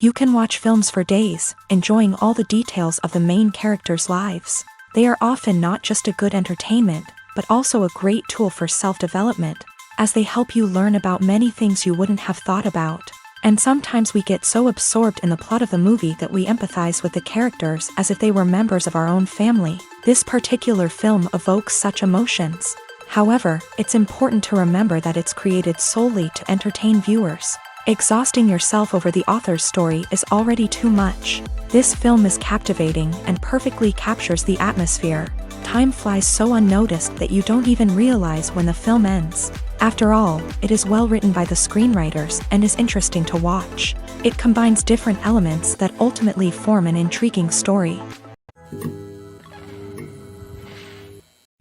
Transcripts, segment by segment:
You can watch films for days, enjoying all the details of the main characters' lives. They are often not just a good entertainment, but also a great tool for self-development, as they help you learn about many things you wouldn't have thought about. And sometimes we get so absorbed in the plot of the movie that we empathize with the characters as if they were members of our own family. This particular film evokes such emotions. However, it's important to remember that it's created solely to entertain viewers. Exhausting yourself over the author's story is already too much. This film is captivating and perfectly captures the atmosphere. Time flies so unnoticed that you don't even realize when the film ends. After all, it is well written by the screenwriters and is interesting to watch. It combines different elements that ultimately form an intriguing story.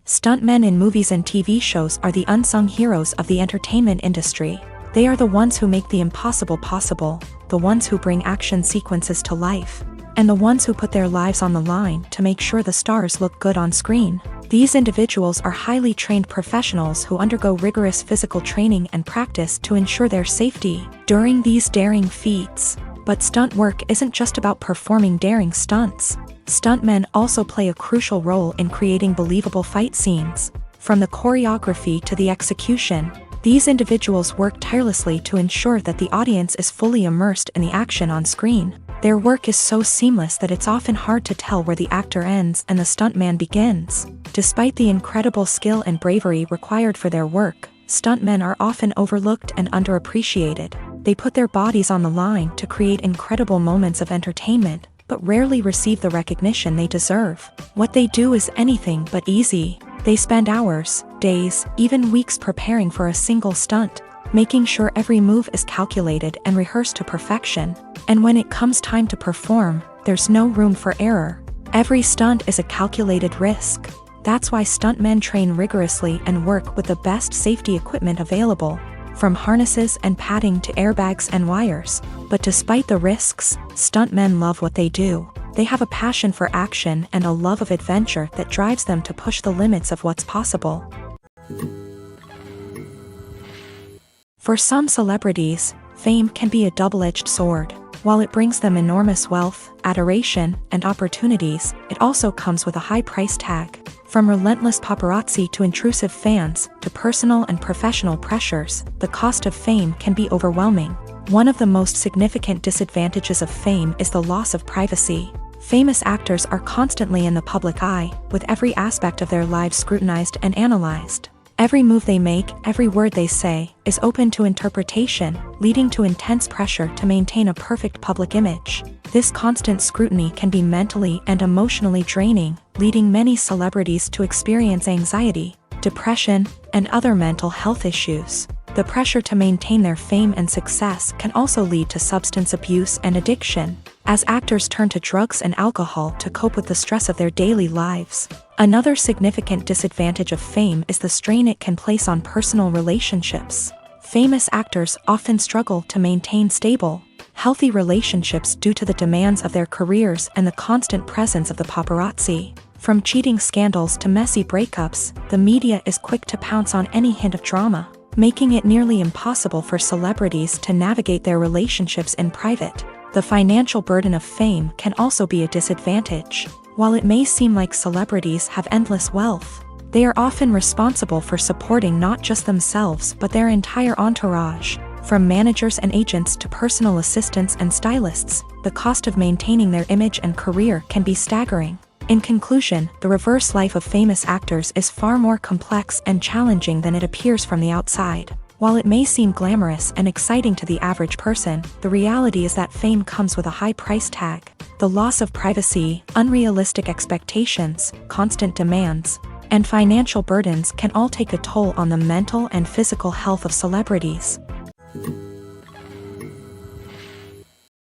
Stuntmen in movies and TV shows are the unsung heroes of the entertainment industry. They are the ones who make the impossible possible, the ones who bring action sequences to life, and the ones who put their lives on the line to make sure the stars look good on screen. These individuals are highly trained professionals who undergo rigorous physical training and practice to ensure their safety during these daring feats. But stunt work isn't just about performing daring stunts. Stuntmen also play a crucial role in creating believable fight scenes. From the choreography to the execution, these individuals work tirelessly to ensure that the audience is fully immersed in the action on screen. Their work is so seamless that it's often hard to tell where the actor ends and the stuntman begins. Despite the incredible skill and bravery required for their work, stuntmen are often overlooked and underappreciated. They put their bodies on the line to create incredible moments of entertainment, but rarely receive the recognition they deserve. What they do is anything but easy. They spend hours, days, even weeks preparing for a single stunt, making sure every move is calculated and rehearsed to perfection. And when it comes time to perform, there's no room for error. Every stunt is a calculated risk. That's why stuntmen train rigorously and work with the best safety equipment available, from harnesses and padding to airbags and wires. But despite the risks, stuntmen love what they do. They have a passion for action and a love of adventure that drives them to push the limits of what's possible. For some celebrities, fame can be a double-edged sword. While it brings them enormous wealth, adoration, and opportunities, it also comes with a high price tag. From relentless paparazzi to intrusive fans, to personal and professional pressures, the cost of fame can be overwhelming. One of the most significant disadvantages of fame is the loss of privacy. Famous actors are constantly in the public eye, with every aspect of their lives scrutinized and analyzed. Every move they make, every word they say, is open to interpretation, leading to intense pressure to maintain a perfect public image. This constant scrutiny can be mentally and emotionally draining, leading many celebrities to experience anxiety, depression, and other mental health issues. The pressure to maintain their fame and success can also lead to substance abuse and addiction, as actors turn to drugs and alcohol to cope with the stress of their daily lives. Another significant disadvantage of fame is the strain it can place on personal relationships. Famous actors often struggle to maintain stable, healthy relationships due to the demands of their careers and the constant presence of the paparazzi. From cheating scandals to messy breakups, the media is quick to pounce on any hint of drama, making it nearly impossible for celebrities to navigate their relationships in private. The financial burden of fame can also be a disadvantage. While it may seem like celebrities have endless wealth, they are often responsible for supporting not just themselves but their entire entourage. From managers and agents to personal assistants and stylists, the cost of maintaining their image and career can be staggering. In conclusion, the reverse life of famous actors is far more complex and challenging than it appears from the outside. While it may seem glamorous and exciting to the average person, the reality is that fame comes with a high price tag. The loss of privacy, unrealistic expectations, constant demands, and financial burdens can all take a toll on the mental and physical health of celebrities.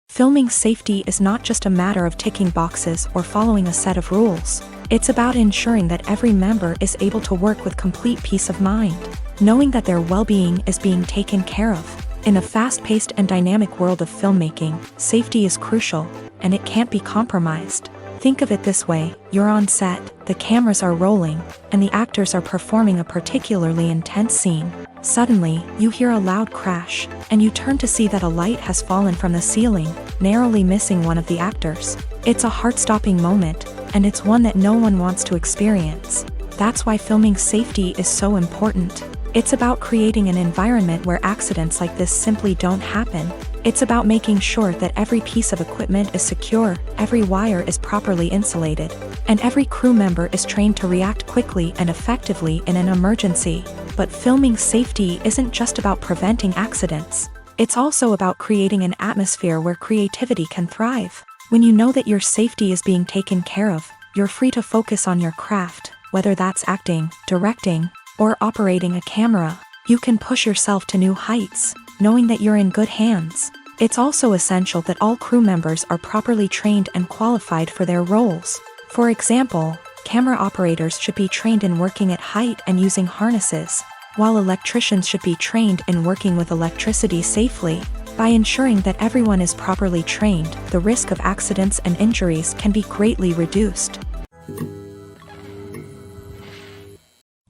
Filming safety is not just a matter of ticking boxes or following a set of rules. It's about ensuring that every member is able to work with complete peace of mind, knowing that their well-being is being taken care of. In a fast-paced and dynamic world of filmmaking, safety is crucial, and it can't be compromised. Think of it this way: you're on set, the cameras are rolling, and the actors are performing a particularly intense scene. Suddenly, you hear a loud crash, and you turn to see that a light has fallen from the ceiling, narrowly missing one of the actors. It's a heart-stopping moment, and it's one that no one wants to experience. That's why filming safety is so important. It's about creating an environment where accidents like this simply don't happen. It's about making sure that every piece of equipment is secure, every wire is properly insulated, and every crew member is trained to react quickly and effectively in an emergency. But filming safety isn't just about preventing accidents. It's also about creating an atmosphere where creativity can thrive. When you know that your safety is being taken care of, you're free to focus on your craft, whether that's acting, directing, or operating a camera. You can push yourself to new heights, knowing that you're in good hands. It's also essential that all crew members are properly trained and qualified for their roles. For example, camera operators should be trained in working at height and using harnesses, while electricians should be trained in working with electricity safely. By ensuring that everyone is properly trained, the risk of accidents and injuries can be greatly reduced.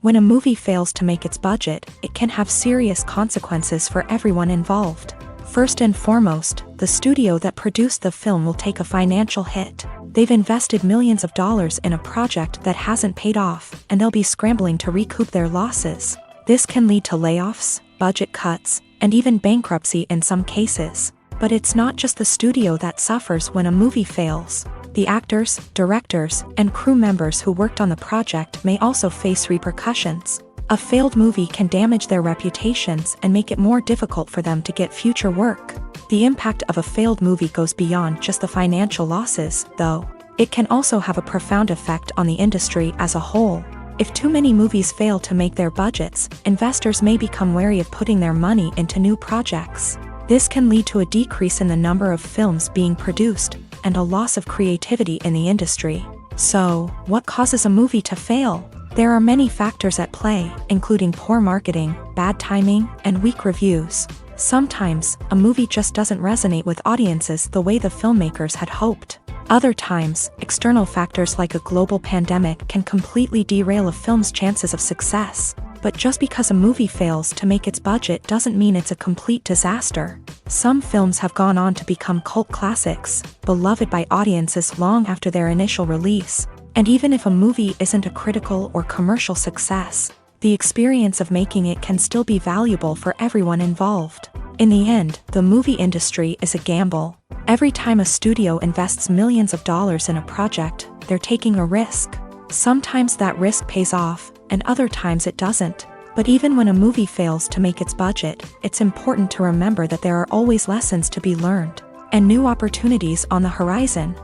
When a movie fails to make its budget, it can have serious consequences for everyone involved. First and foremost, the studio that produced the film will take a financial hit. They've invested millions of dollars in a project that hasn't paid off, and they'll be scrambling to recoup their losses. This can lead to layoffs, budget cuts, and even bankruptcy in some cases. But it's not just the studio that suffers when a movie fails. The actors, directors, and crew members who worked on the project may also face repercussions. A failed movie can damage their reputations and make it more difficult for them to get future work. The impact of a failed movie goes beyond just the financial losses, though. It can also have a profound effect on the industry as a whole. If too many movies fail to make their budgets, investors may become wary of putting their money into new projects. This can lead to a decrease in the number of films being produced, and a loss of creativity in the industry. So, what causes a movie to fail? There are many factors at play, including poor marketing, bad timing, and weak reviews. Sometimes, a movie just doesn't resonate with audiences the way the filmmakers had hoped. Other times, external factors like a global pandemic can completely derail a film's chances of success. But just because a movie fails to make its budget doesn't mean it's a complete disaster. Some films have gone on to become cult classics, beloved by audiences long after their initial release. And even if a movie isn't a critical or commercial success, the experience of making it can still be valuable for everyone involved. In the end, the movie industry is a gamble. Every time a studio invests millions of dollars in a project, they're taking a risk. Sometimes that risk pays off, and other times it doesn't. But even when a movie fails to make its budget, it's important to remember that there are always lessons to be learned, and new opportunities on the horizon.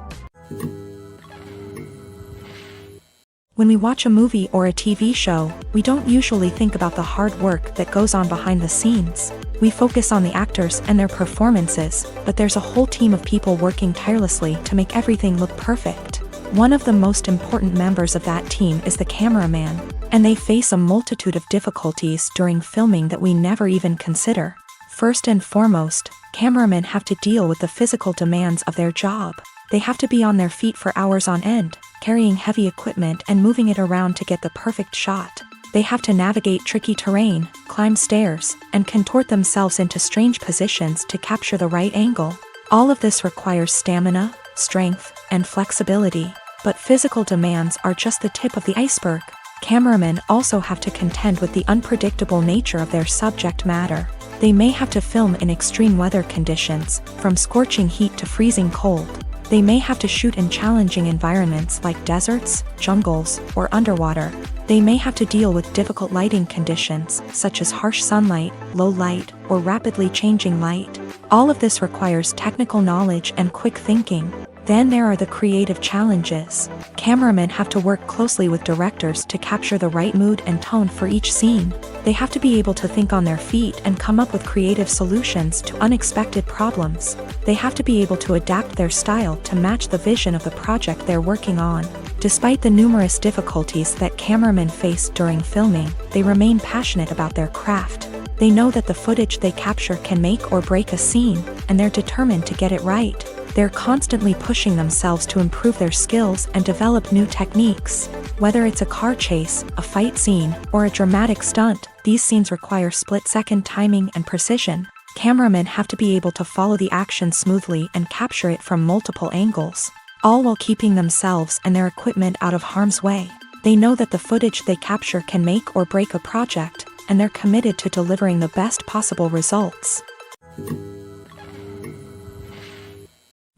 When we watch a movie or a TV show, we don't usually think about the hard work that goes on behind the scenes. We focus on the actors and their performances, but there's a whole team of people working tirelessly to make everything look perfect. One of the most important members of that team is the cameraman, and they face a multitude of difficulties during filming that we never even consider. First and foremost, cameramen have to deal with the physical demands of their job. They have to be on their feet for hours on end, carrying heavy equipment and moving it around to get the perfect shot. They have to navigate tricky terrain, climb stairs, and contort themselves into strange positions to capture the right angle. All of this requires stamina, strength, and flexibility. But physical demands are just the tip of the iceberg. Cameramen also have to contend with the unpredictable nature of their subject matter. They may have to film in extreme weather conditions, from scorching heat to freezing cold. They may have to shoot in challenging environments like deserts, jungles, or underwater. They may have to deal with difficult lighting conditions, such as harsh sunlight, low light, or rapidly changing light. All of this requires technical knowledge and quick thinking. Then there are the creative challenges. Cameramen have to work closely with directors to capture the right mood and tone for each scene. They have to be able to think on their feet and come up with creative solutions to unexpected problems. They have to be able to adapt their style to match the vision of the project they're working on. Despite the numerous difficulties that cameramen face during filming, they remain passionate about their craft. They know that the footage they capture can make or break a scene, and they're determined to get it right. They're constantly pushing themselves to improve their skills and develop new techniques. Whether it's a car chase, a fight scene, or a dramatic stunt, these scenes require split-second timing and precision. Cameramen have to be able to follow the action smoothly and capture it from multiple angles, all while keeping themselves and their equipment out of harm's way. They know that the footage they capture can make or break a project, and they're committed to delivering the best possible results.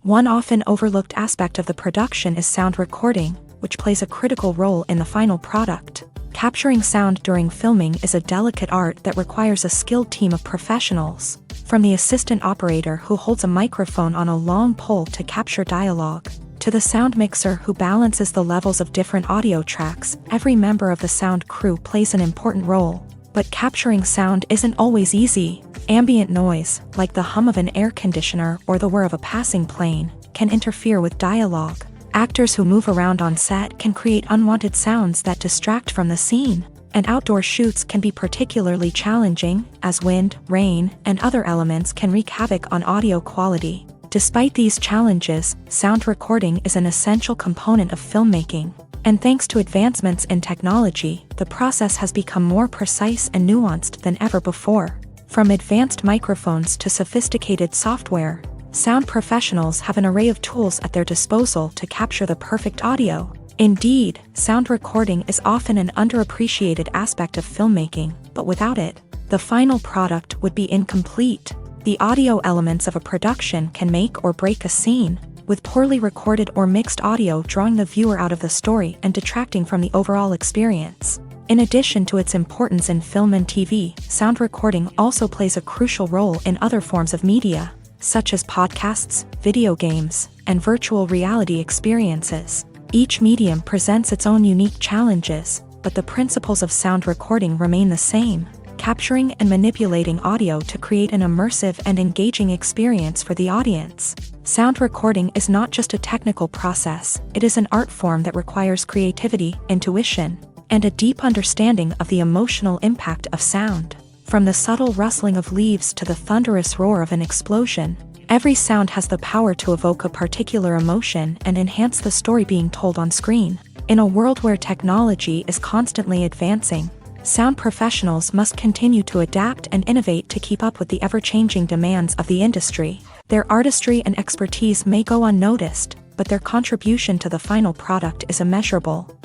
One often overlooked aspect of the production is sound recording, which plays a critical role in the final product. Capturing sound during filming is a delicate art that requires a skilled team of professionals, from the assistant operator who holds a microphone on a long pole to capture dialogue, to the sound mixer who balances the levels of different audio tracks. Every member of the sound crew plays an important role. But capturing sound isn't always easy. Ambient noise, like the hum of an air conditioner or the whir of a passing plane, can interfere with dialogue. Actors who move around on set can create unwanted sounds that distract from the scene. And outdoor shoots can be particularly challenging, as wind, rain, and other elements can wreak havoc on audio quality. Despite these challenges, sound recording is an essential component of filmmaking. And thanks to advancements in technology, the process has become more precise and nuanced than ever before. From advanced microphones to sophisticated software, sound professionals have an array of tools at their disposal to capture the perfect audio. Indeed, sound recording is often an underappreciated aspect of filmmaking, but without it, the final product would be incomplete. The audio elements of a production can make or break a scene, with poorly recorded or mixed audio drawing the viewer out of the story and detracting from the overall experience. In addition to its importance in film and TV, sound recording also plays a crucial role in other forms of media, such as podcasts, video games, and virtual reality experiences. Each medium presents its own unique challenges, but the principles of sound recording remain the same: capturing and manipulating audio to create an immersive and engaging experience for the audience. Sound recording is not just a technical process, it is an art form that requires creativity, intuition, and a deep understanding of the emotional impact of sound. From the subtle rustling of leaves to the thunderous roar of an explosion, every sound has the power to evoke a particular emotion and enhance the story being told on screen. In a world where technology is constantly advancing, sound professionals must continue to adapt and innovate to keep up with the ever-changing demands of the industry. Their artistry and expertise may go unnoticed, but their contribution to the final product is immeasurable.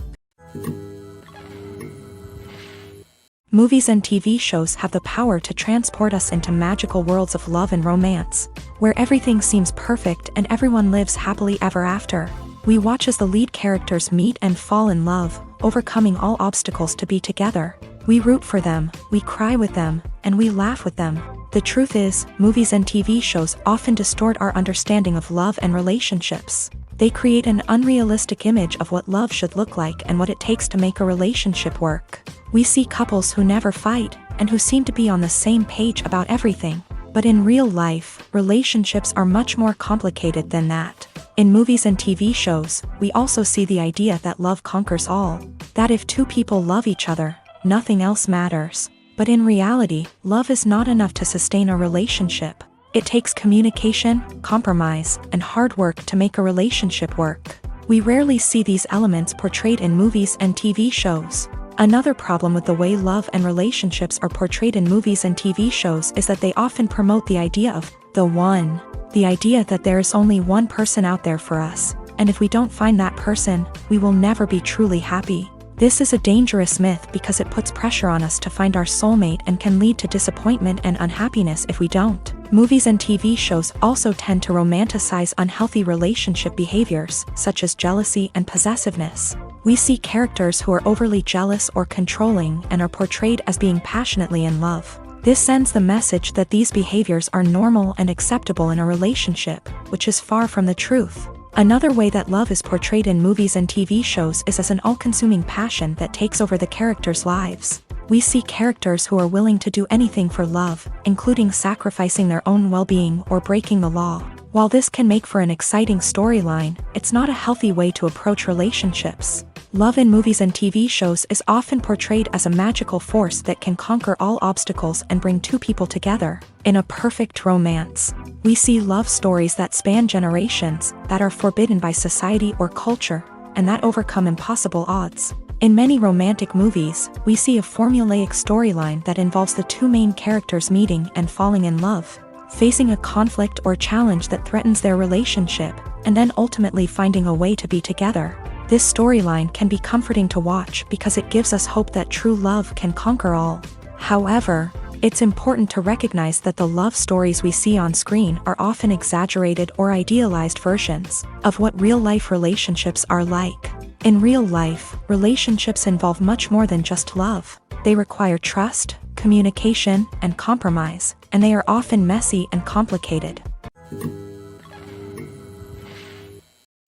Movies and TV shows have the power to transport us into magical worlds of love and romance, where everything seems perfect and everyone lives happily ever after. We watch as the lead characters meet and fall in love, overcoming all obstacles to be together. We root for them, we cry with them, and we laugh with them. The truth is, movies and TV shows often distort our understanding of love and relationships. They create an unrealistic image of what love should look like and what it takes to make a relationship work. We see couples who never fight, and who seem to be on the same page about everything. But in real life, relationships are much more complicated than that. In movies and TV shows, we also see the idea that love conquers all. That if two people love each other, nothing else matters. But in reality, love is not enough to sustain a relationship. It takes communication, compromise, and hard work to make a relationship work. We rarely see these elements portrayed in movies and TV shows. Another problem with the way love and relationships are portrayed in movies and TV shows is that they often promote the idea of the one. The idea that there is only one person out there for us, and if we don't find that person, we will never be truly happy. This is a dangerous myth because it puts pressure on us to find our soulmate and can lead to disappointment and unhappiness if we don't. Movies and TV shows also tend to romanticize unhealthy relationship behaviors, such as jealousy and possessiveness. We see characters who are overly jealous or controlling and are portrayed as being passionately in love. This sends the message that these behaviors are normal and acceptable in a relationship, which is far from the truth. Another way that love is portrayed in movies and TV shows is as an all-consuming passion that takes over the characters' lives. We see characters who are willing to do anything for love, including sacrificing their own well-being or breaking the law. While this can make for an exciting storyline, it's not a healthy way to approach relationships. Love in movies and TV shows is often portrayed as a magical force that can conquer all obstacles and bring two people together. In a perfect romance, we see love stories that span generations, that are forbidden by society or culture, and that overcome impossible odds. In many romantic movies, we see a formulaic storyline that involves the two main characters meeting and falling in love, facing a conflict or challenge that threatens their relationship, and then ultimately finding a way to be together. This storyline can be comforting to watch because it gives us hope that true love can conquer all. However, it's important to recognize that the love stories we see on screen are often exaggerated or idealized versions of what real-life relationships are like. In real life, relationships involve much more than just love. They require trust, communication, and compromise, and they are often messy and complicated.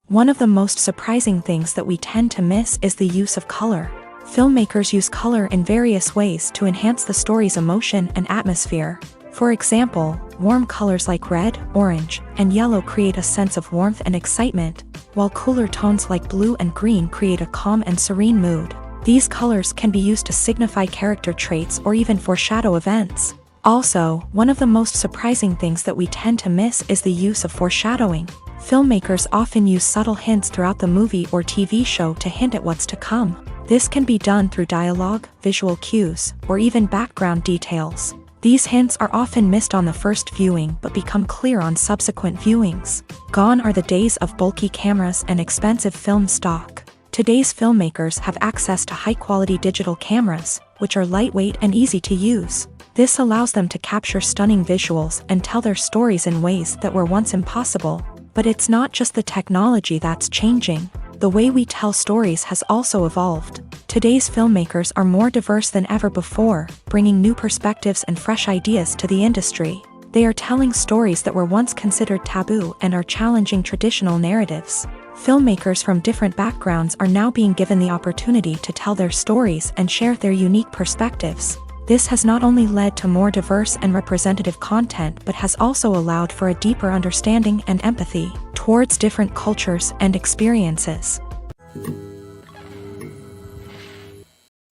One of the most surprising things that we tend to miss is the use of color. Filmmakers use color in various ways to enhance the story's emotion and atmosphere. For example, warm colors like red, orange, and yellow create a sense of warmth and excitement, while cooler tones like blue and green create a calm and serene mood. These colors can be used to signify character traits or even foreshadow events. Also, one of the most surprising things that we tend to miss is the use of foreshadowing. Filmmakers often use subtle hints throughout the movie or TV show to hint at what's to come. This can be done through dialogue, visual cues, or even background details. These hints are often missed on the first viewing but become clear on subsequent viewings. Gone are the days of bulky cameras and expensive film stock. Today's filmmakers have access to high-quality digital cameras, which are lightweight and easy to use. This allows them to capture stunning visuals and tell their stories in ways that were once impossible. But it's not just the technology that's changing. The way we tell stories has also evolved. Today's filmmakers are more diverse than ever before, bringing new perspectives and fresh ideas to the industry. They are telling stories that were once considered taboo and are challenging traditional narratives. Filmmakers from different backgrounds are now being given the opportunity to tell their stories and share their unique perspectives. This has not only led to more diverse and representative content but has also allowed for a deeper understanding and empathy towards different cultures and experiences.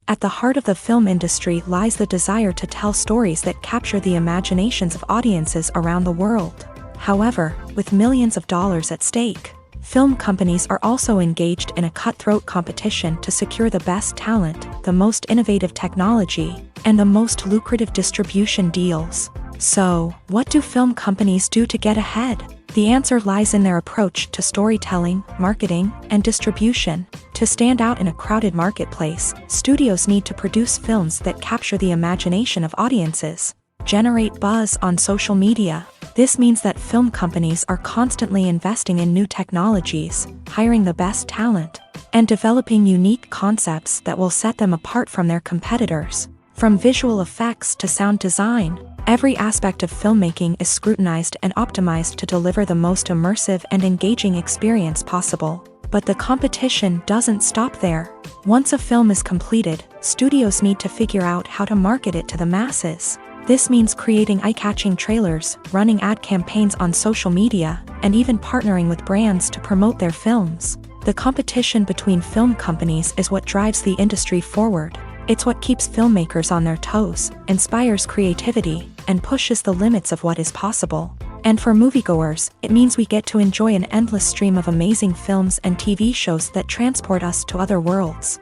At the heart of the film industry lies the desire to tell stories that capture the imaginations of audiences around the world. However, with millions of dollars at stake, film companies are also engaged in a cutthroat competition to secure the best talent, the most innovative technology, and the most lucrative distribution deals. So, what do film companies do to get ahead? The answer lies in their approach to storytelling, marketing, and distribution. To stand out in a crowded marketplace, studios need to produce films that capture the imagination of audiences, generate buzz on social media. This means that film companies are constantly investing in new technologies, hiring the best talent, and developing unique concepts that will set them apart from their competitors. From visual effects to sound design, every aspect of filmmaking is scrutinized and optimized to deliver the most immersive and engaging experience possible. But the competition doesn't stop there. Once a film is completed, studios need to figure out how to market it to the masses. This means creating eye-catching trailers, running ad campaigns on social media, and even partnering with brands to promote their films. The competition between film companies is what drives the industry forward. It's what keeps filmmakers on their toes, inspires creativity, and pushes the limits of what is possible. And for moviegoers, it means we get to enjoy an endless stream of amazing films and TV shows that transport us to other worlds.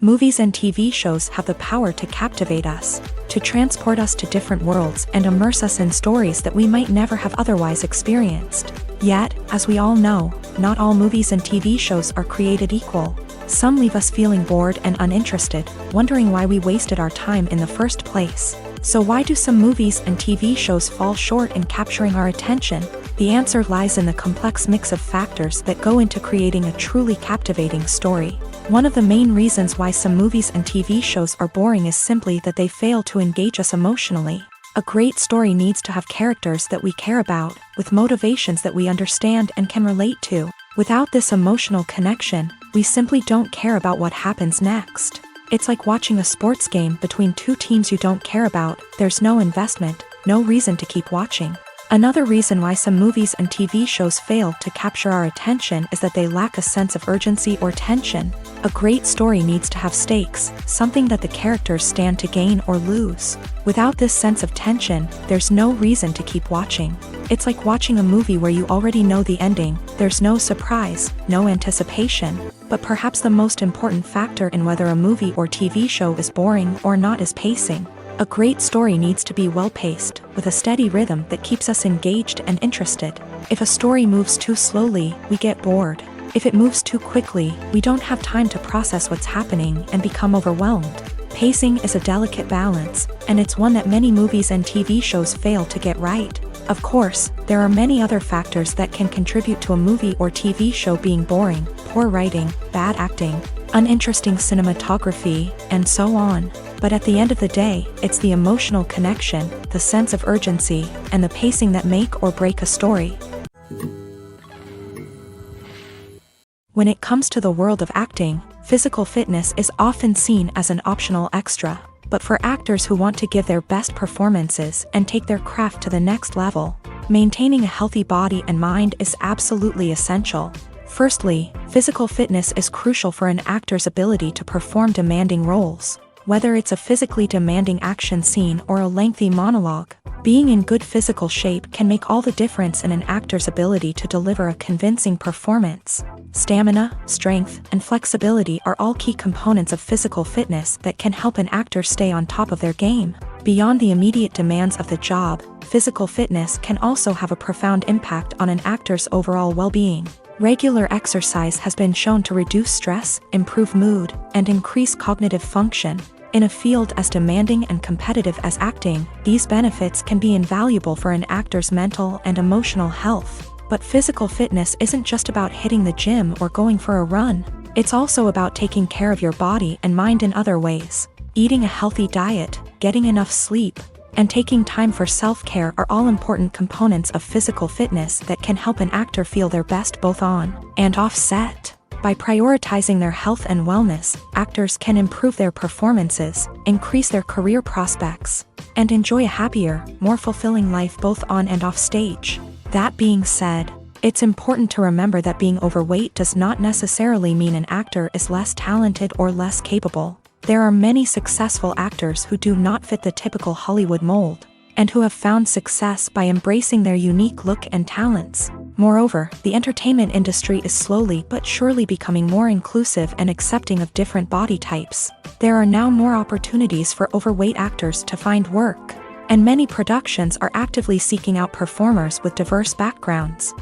Movies and TV shows have the power to captivate us, to transport us to different worlds and immerse us in stories that we might never have otherwise experienced. Yet, as we all know, not all movies and TV shows are created equal. Some leave us feeling bored and uninterested, wondering why we wasted our time in the first place. So why do some movies and TV shows fall short in capturing our attention? The answer lies in the complex mix of factors that go into creating a truly captivating story. One of the main reasons why some movies and TV shows are boring is simply that they fail to engage us emotionally. A great story needs to have characters that we care about, with motivations that we understand and can relate to. Without this emotional connection, we simply don't care about what happens next. It's like watching a sports game between two teams you don't care about. There's no investment, no reason to keep watching. Another reason why some movies and TV shows fail to capture our attention is that they lack a sense of urgency or tension. A great story needs to have stakes, something that the characters stand to gain or lose. Without this sense of tension, there's no reason to keep watching. It's like watching a movie where you already know the ending, there's no surprise, no anticipation. But perhaps the most important factor in whether a movie or TV show is boring or not is pacing. A great story needs to be well-paced, with a steady rhythm that keeps us engaged and interested. If a story moves too slowly, we get bored. If it moves too quickly, we don't have time to process what's happening and become overwhelmed. Pacing is a delicate balance, and it's one that many movies and TV shows fail to get right. Of course, there are many other factors that can contribute to a movie or TV show being boring: poor writing, bad acting, uninteresting cinematography, and so on. But at the end of the day, it's the emotional connection, the sense of urgency, and the pacing that make or break a story. When it comes to the world of acting, physical fitness is often seen as an optional extra. But for actors who want to give their best performances and take their craft to the next level, maintaining a healthy body and mind is absolutely essential. Firstly, physical fitness is crucial for an actor's ability to perform demanding roles. Whether it's a physically demanding action scene or a lengthy monologue, being in good physical shape can make all the difference in an actor's ability to deliver a convincing performance. Stamina, strength, and flexibility are all key components of physical fitness that can help an actor stay on top of their game. Beyond the immediate demands of the job, physical fitness can also have a profound impact on an actor's overall well-being. Regular exercise has been shown to reduce stress, improve mood, and increase cognitive function. In a field as demanding and competitive as acting, these benefits can be invaluable for an actor's mental and emotional health. But physical fitness isn't just about hitting the gym or going for a run. It's also about taking care of your body and mind in other ways. Eating a healthy diet, getting enough sleep, and taking time for self-care are all important components of physical fitness that can help an actor feel their best both on and off set. By prioritizing their health and wellness, actors can improve their performances, increase their career prospects, and enjoy a happier, more fulfilling life both on and off stage. That being said, it's important to remember that being overweight does not necessarily mean an actor is less talented or less capable. There are many successful actors who do not fit the typical Hollywood mold, and who have found success by embracing their unique look and talents. Moreover, the entertainment industry is slowly but surely becoming more inclusive and accepting of different body types. There are now more opportunities for overweight actors to find work, and many productions are actively seeking out performers with diverse backgrounds.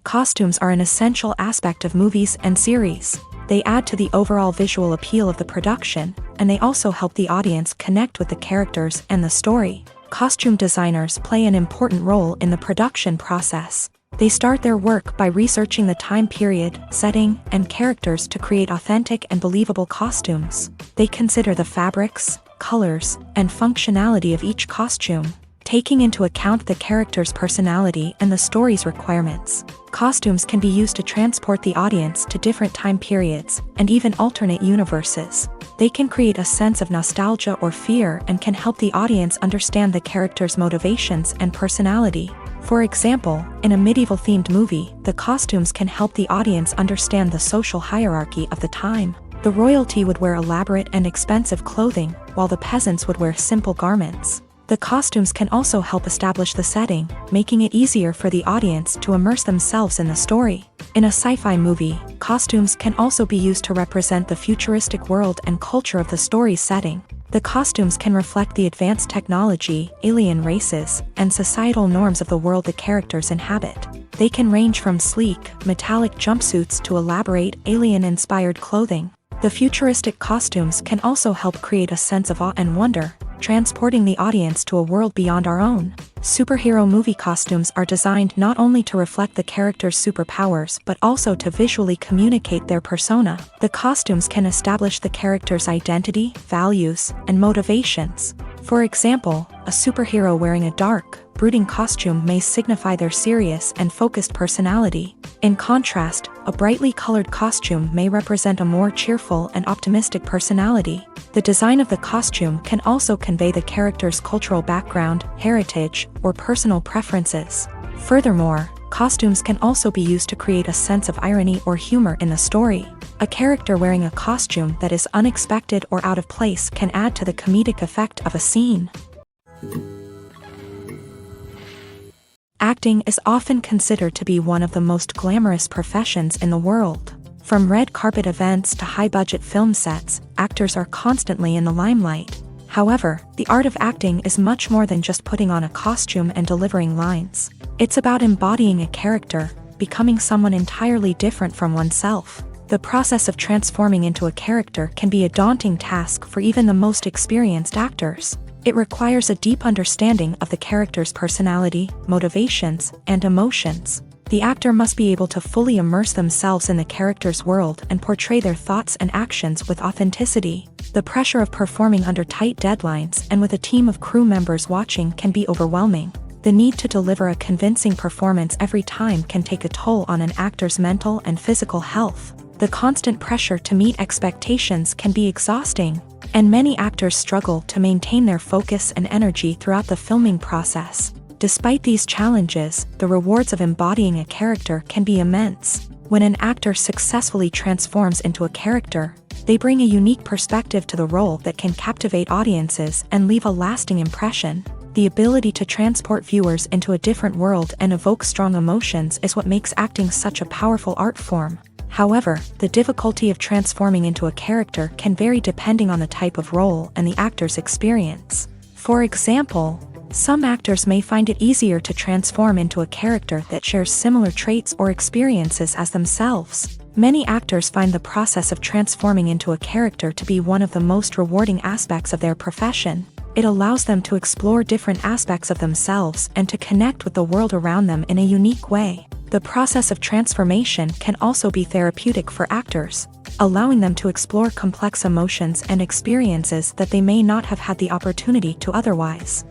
Costumes are an essential aspect of movies and series. They add to the overall visual appeal of the production, and they also help the audience connect with the characters and the story. Costume designers play an important role in the production process. They start their work by researching the time period, setting, and characters to create authentic and believable costumes. They consider the fabrics, colors, and functionality of each costume, taking into account the character's personality and the story's requirements. Costumes can be used to transport the audience to different time periods and even alternate universes. They can create a sense of nostalgia or fear and can help the audience understand the character's motivations and personality. For example, in a medieval-themed movie, the costumes can help the audience understand the social hierarchy of the time. The royalty would wear elaborate and expensive clothing, while the peasants would wear simple garments. The costumes can also help establish the setting, making it easier for the audience to immerse themselves in the story. In a sci-fi movie, costumes can also be used to represent the futuristic world and culture of the story's setting. The costumes can reflect the advanced technology, alien races, and societal norms of the world the characters inhabit. They can range from sleek, metallic jumpsuits to elaborate, alien-inspired clothing. The futuristic costumes can also help create a sense of awe and wonder, transporting the audience to a world beyond our own. Superhero movie costumes are designed not only to reflect the character's superpowers but also to visually communicate their persona. The costumes can establish the character's identity, values, and motivations. For example, a superhero wearing a dark, brooding costume may signify their serious and focused personality. In contrast, a brightly colored costume may represent a more cheerful and optimistic personality. The design of the costume can also convey the character's cultural background, heritage, or personal preferences. Furthermore, costumes can also be used to create a sense of irony or humor in the story. A character wearing a costume that is unexpected or out of place can add to the comedic effect of a scene. Acting is often considered to be one of the most glamorous professions in the world. From red carpet events to high-budget film sets, actors are constantly in the limelight. However, the art of acting is much more than just putting on a costume and delivering lines. It's about embodying a character, becoming someone entirely different from oneself. The process of transforming into a character can be a daunting task for even the most experienced actors. It requires a deep understanding of the character's personality, motivations, and emotions. The actor must be able to fully immerse themselves in the character's world and portray their thoughts and actions with authenticity. The pressure of performing under tight deadlines and with a team of crew members watching can be overwhelming. The need to deliver a convincing performance every time can take a toll on an actor's mental and physical health. The constant pressure to meet expectations can be exhausting, and many actors struggle to maintain their focus and energy throughout the filming process. Despite these challenges, the rewards of embodying a character can be immense. When an actor successfully transforms into a character, they bring a unique perspective to the role that can captivate audiences and leave a lasting impression. The ability to transport viewers into a different world and evoke strong emotions is what makes acting such a powerful art form. However, the difficulty of transforming into a character can vary depending on the type of role and the actor's experience. For example, some actors may find it easier to transform into a character that shares similar traits or experiences as themselves. Many actors find the process of transforming into a character to be one of the most rewarding aspects of their profession. It allows them to explore different aspects of themselves and to connect with the world around them in a unique way. The process of transformation can also be therapeutic for actors, allowing them to explore complex emotions and experiences that they may not have had the opportunity to otherwise.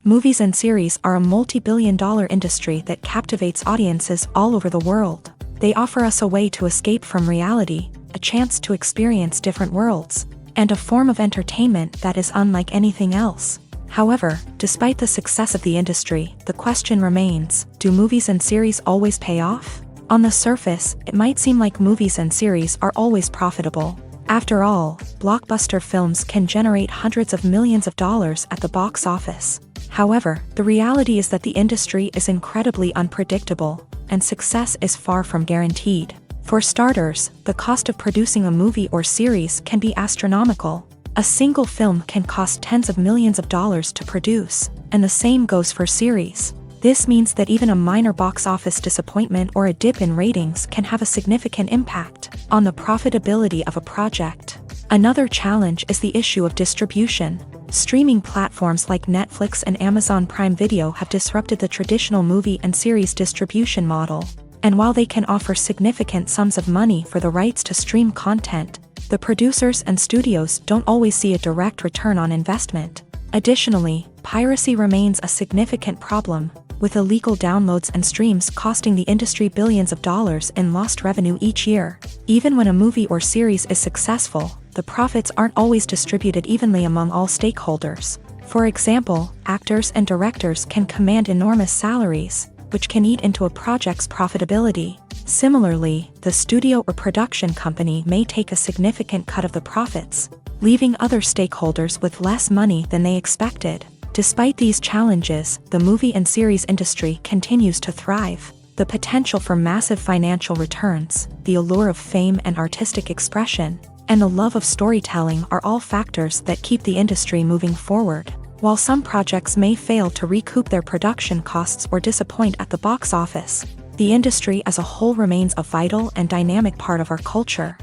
Movies and series are a multi-billion-dollar industry that captivates audiences all over the world. They offer us a way to escape from reality, a chance to experience different worlds, and a form of entertainment that is unlike anything else. However, despite the success of the industry, the question remains, do movies and series always pay off? On the surface, it might seem like movies and series are always profitable. After all, blockbuster films can generate hundreds of millions of dollars at the box office. However, the reality is that the industry is incredibly unpredictable, and success is far from guaranteed. For starters, the cost of producing a movie or series can be astronomical. A single film can cost tens of millions of dollars to produce, and the same goes for series. This means that even a minor box office disappointment or a dip in ratings can have a significant impact on the profitability of a project. Another challenge is the issue of distribution. Streaming platforms like Netflix and Amazon Prime Video have disrupted the traditional movie and series distribution model. And while they can offer significant sums of money for the rights to stream content, the producers and studios don't always see a direct return on investment. Additionally, piracy remains a significant problem, with illegal downloads and streams costing the industry billions of dollars in lost revenue each year. Even when a movie or series is successful, the profits aren't always distributed evenly among all stakeholders. For example, actors and directors can command enormous salaries, which can eat into a project's profitability. Similarly, the studio or production company may take a significant cut of the profits, leaving other stakeholders with less money than they expected. Despite these challenges, the movie and series industry continues to thrive. The potential for massive financial returns, the allure of fame and artistic expression, and the love of storytelling are all factors that keep the industry moving forward. While some projects may fail to recoup their production costs or disappoint at the box office, the industry as a whole remains a vital and dynamic part of our culture.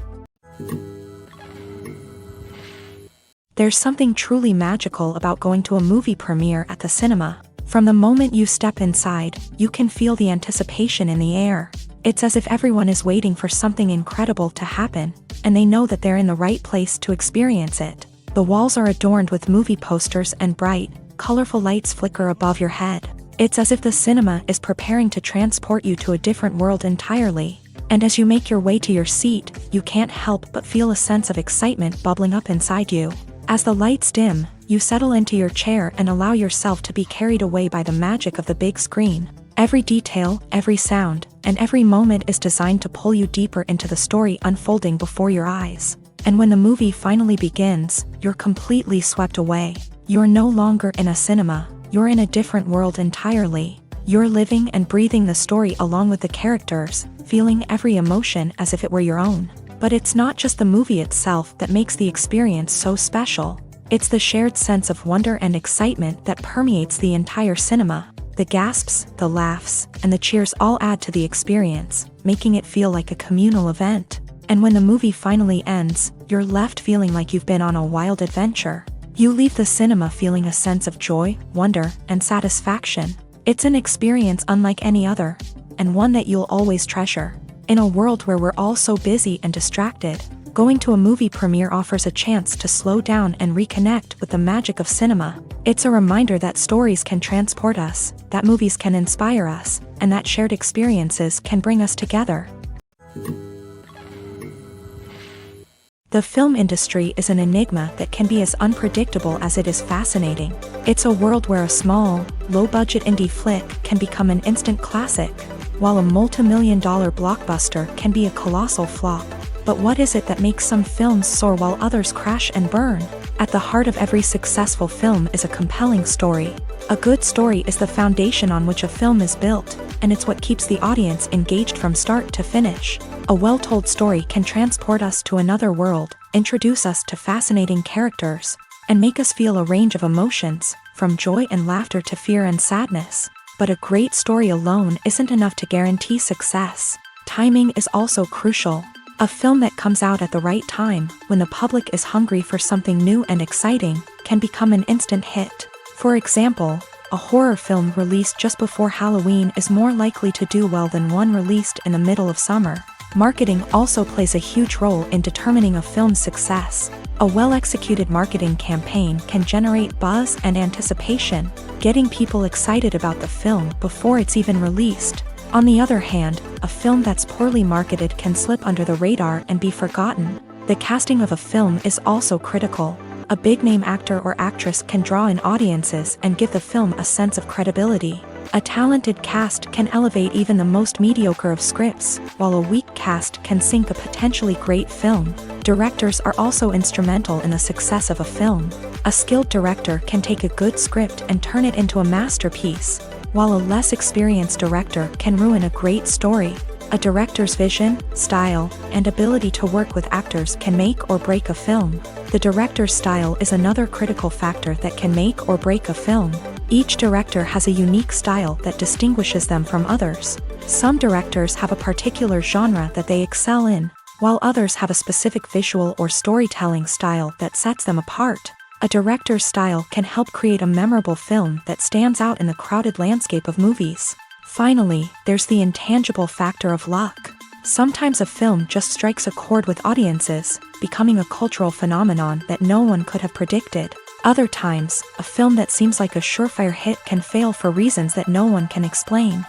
There's something truly magical about going to a movie premiere at the cinema. From the moment you step inside, you can feel the anticipation in the air. It's as if everyone is waiting for something incredible to happen. and they know that they're in the right place to experience it. The walls are adorned with movie posters and bright, colorful lights flicker above your head. It's as if the cinema is preparing to transport you to a different world entirely. And as you make your way to your seat, you can't help but feel a sense of excitement bubbling up inside you. As the lights dim, you settle into your chair and allow yourself to be carried away by the magic of the big screen. Every detail, every sound, and every moment is designed to pull you deeper into the story unfolding before your eyes. And when the movie finally begins, you're completely swept away. You're no longer in a cinema, you're in a different world entirely. You're living and breathing the story along with the characters, feeling every emotion as if it were your own. But it's not just the movie itself that makes the experience so special. It's the shared sense of wonder and excitement that permeates the entire cinema. The gasps, the laughs, and the cheers all add to the experience, making it feel like a communal event. And when the movie finally ends, you're left feeling like you've been on a wild adventure. You leave the cinema feeling a sense of joy, wonder, and satisfaction. It's an experience unlike any other, and one that you'll always treasure. In a world where we're all so busy and distracted, going to a movie premiere offers a chance to slow down and reconnect with the magic of cinema. It's a reminder that stories can transport us, that movies can inspire us, and that shared experiences can bring us together. The film industry is an enigma that can be as unpredictable as it is fascinating. It's a world where a small, low-budget indie flick can become an instant classic, while a multi-million-dollar blockbuster can be a colossal flop. But what is it that makes some films soar while others crash and burn? At the heart of every successful film is a compelling story. A good story is the foundation on which a film is built, and it's what keeps the audience engaged from start to finish. A well-told story can transport us to another world, introduce us to fascinating characters, and make us feel a range of emotions, from joy and laughter to fear and sadness. But a great story alone isn't enough to guarantee success. Timing is also crucial. A film that comes out at the right time, when the public is hungry for something new and exciting, can become an instant hit. For example, a horror film released just before Halloween is more likely to do well than one released in the middle of summer. Marketing also plays a huge role in determining a film's success. A well-executed marketing campaign can generate buzz and anticipation, getting people excited about the film before it's even released. On the other hand, a film that's poorly marketed can slip under the radar and be forgotten. The casting of a film is also critical. A big-name actor or actress can draw in audiences and give the film a sense of credibility. A talented cast can elevate even the most mediocre of scripts, while a weak cast can sink a potentially great film. Directors are also instrumental in the success of a film. A skilled director can take a good script and turn it into a masterpiece, while a less experienced director can ruin a great story. A director's vision, style, and ability to work with actors can make or break a film. The director's style is another critical factor that can make or break a film. Each director has a unique style that distinguishes them from others. Some directors have a particular genre that they excel in, while others have a specific visual or storytelling style that sets them apart. A director's style can help create a memorable film that stands out in the crowded landscape of movies. Finally, there's the intangible factor of luck. Sometimes a film just strikes a chord with audiences, becoming a cultural phenomenon that no one could have predicted. Other times, a film that seems like a surefire hit can fail for reasons that no one can explain.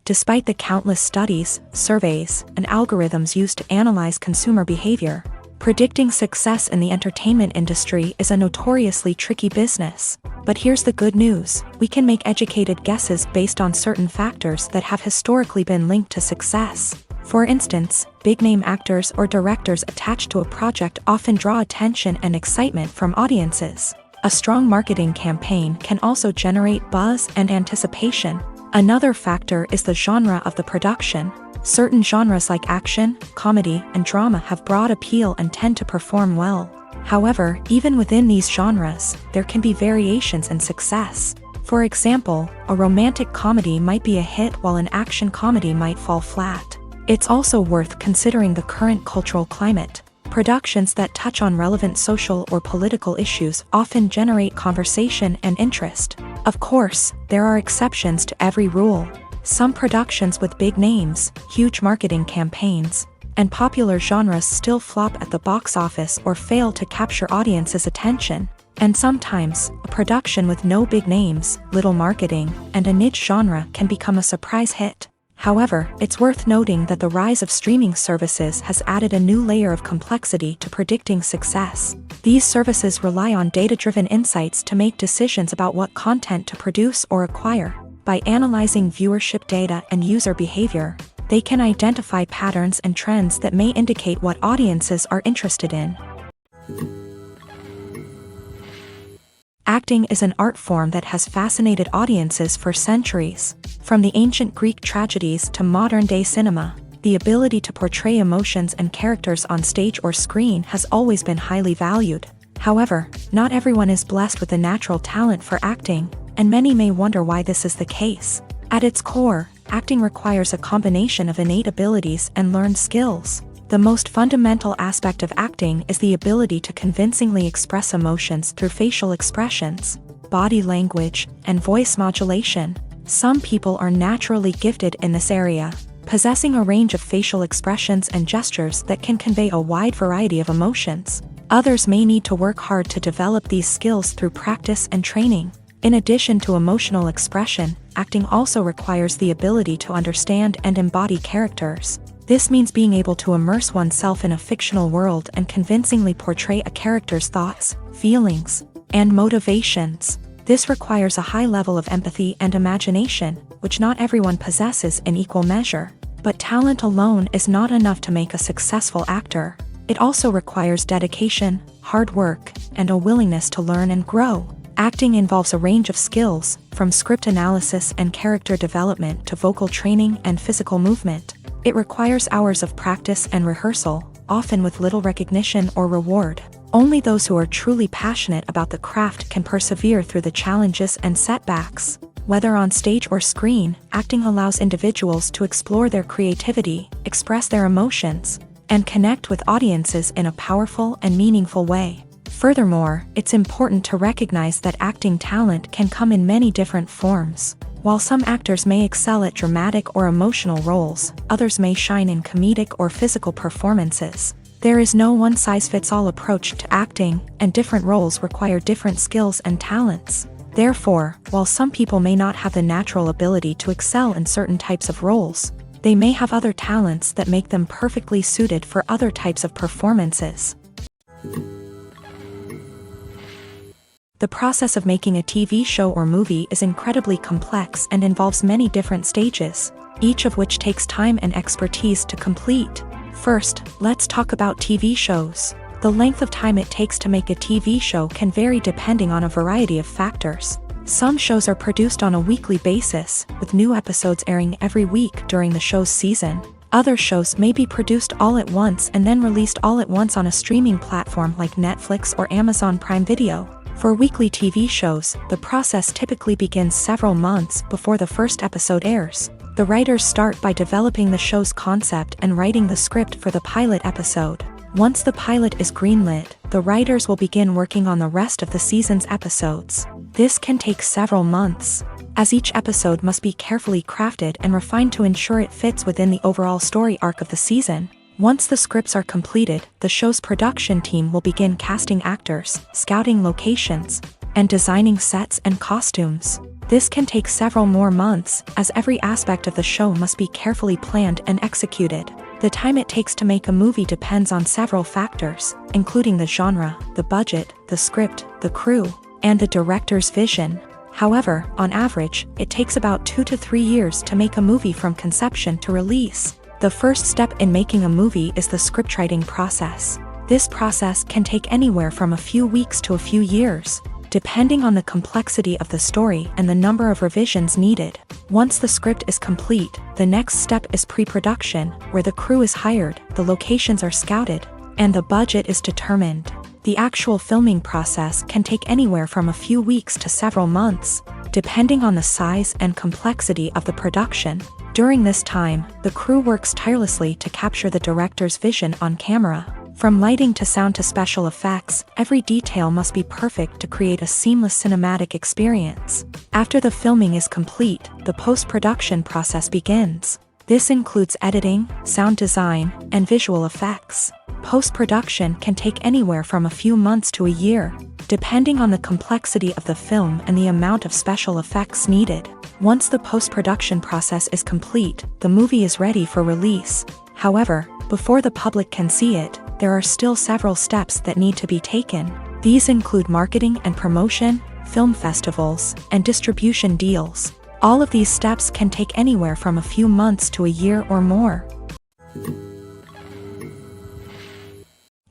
Despite the countless studies, surveys, and algorithms used to analyze consumer behavior, predicting success in the entertainment industry is a notoriously tricky business. But here's the good news: we can make educated guesses based on certain factors that have historically been linked to success. For instance, big-name actors or directors attached to a project often draw attention and excitement from audiences. A strong marketing campaign can also generate buzz and anticipation. Another factor is the genre of the production. Certain genres like action, comedy, and drama have broad appeal and tend to perform well. However, even within these genres, there can be variations in success. For example, a romantic comedy might be a hit while an action comedy might fall flat. It's also worth considering the current cultural climate. Productions that touch on relevant social or political issues often generate conversation and interest. Of course, there are exceptions to every rule. Some productions with big names, huge marketing campaigns, and popular genres still flop at the box office or fail to capture audiences' attention. And sometimes, a production with no big names, little marketing, and a niche genre can become a surprise hit. However, it's worth noting that the rise of streaming services has added a new layer of complexity to predicting success. These services rely on data-driven insights to make decisions about what content to produce or acquire. By analyzing viewership data and user behavior, they can identify patterns and trends that may indicate what audiences are interested in. Acting is an art form that has fascinated audiences for centuries. From the ancient Greek tragedies to modern-day cinema, the ability to portray emotions and characters on stage or screen has always been highly valued. However, not everyone is blessed with a natural talent for acting, and many may wonder why this is the case. At its core, acting requires a combination of innate abilities and learned skills. The most fundamental aspect of acting is the ability to convincingly express emotions through facial expressions, body language, and voice modulation. Some people are naturally gifted in this area, possessing a range of facial expressions and gestures that can convey a wide variety of emotions. Others may need to work hard to develop these skills through practice and training. In addition to emotional expression, acting also requires the ability to understand and embody characters. This means being able to immerse oneself in a fictional world and convincingly portray a character's thoughts, feelings, and motivations. This requires a high level of empathy and imagination, which not everyone possesses in equal measure. But talent alone is not enough to make a successful actor. It also requires dedication, hard work, and a willingness to learn and grow. Acting involves a range of skills, from script analysis and character development to vocal training and physical movement. It requires hours of practice and rehearsal, often with little recognition or reward. Only those who are truly passionate about the craft can persevere through the challenges and setbacks. Whether on stage or screen, acting allows individuals to explore their creativity, express their emotions, and connect with audiences in a powerful and meaningful way. Furthermore, it's important to recognize that acting talent can come in many different forms. While some actors may excel at dramatic or emotional roles, others may shine in comedic or physical performances. There is no one-size-fits-all approach to acting, and different roles require different skills and talents. Therefore, while some people may not have the natural ability to excel in certain types of roles, they may have other talents that make them perfectly suited for other types of performances. The process of making a TV show or movie is incredibly complex and involves many different stages, each of which takes time and expertise to complete. First, let's talk about TV shows. The length of time it takes to make a TV show can vary depending on a variety of factors. Some shows are produced on a weekly basis, with new episodes airing every week during the show's season. Other shows may be produced all at once and then released all at once on a streaming platform like Netflix or Amazon Prime Video. For weekly TV shows, the process typically begins several months before the first episode airs. The writers start by developing the show's concept and writing the script for the pilot episode. Once the pilot is greenlit, the writers will begin working on the rest of the season's episodes. This can take several months, as each episode must be carefully crafted and refined to ensure it fits within the overall story arc of the season. Once the scripts are completed, the show's production team will begin casting actors, scouting locations, and designing sets and costumes. This can take several more months, as every aspect of the show must be carefully planned and executed. The time it takes to make a movie depends on several factors, including the genre, the budget, the script, the crew, and the director's vision. However, on average, it takes about 2 to 3 years to make a movie from conception to release. The first step in making a movie is the scriptwriting process. This process can take anywhere from a few weeks to a few years, depending on the complexity of the story and the number of revisions needed. Once the script is complete, the next step is pre-production, where the crew is hired, the locations are scouted, and the budget is determined. The actual filming process can take anywhere from a few weeks to several months, depending on the size and complexity of the production. During this time, the crew works tirelessly to capture the director's vision on camera. From lighting to sound to special effects, every detail must be perfect to create a seamless cinematic experience. After the filming is complete, the post-production process begins. This includes editing, sound design, and visual effects. Post-production can take anywhere from a few months to a year, depending on the complexity of the film and the amount of special effects needed. Once the post-production process is complete, the movie is ready for release. However, before the public can see it, there are still several steps that need to be taken. These include marketing and promotion, film festivals, and distribution deals. All of these steps can take anywhere from a few months to a year or more.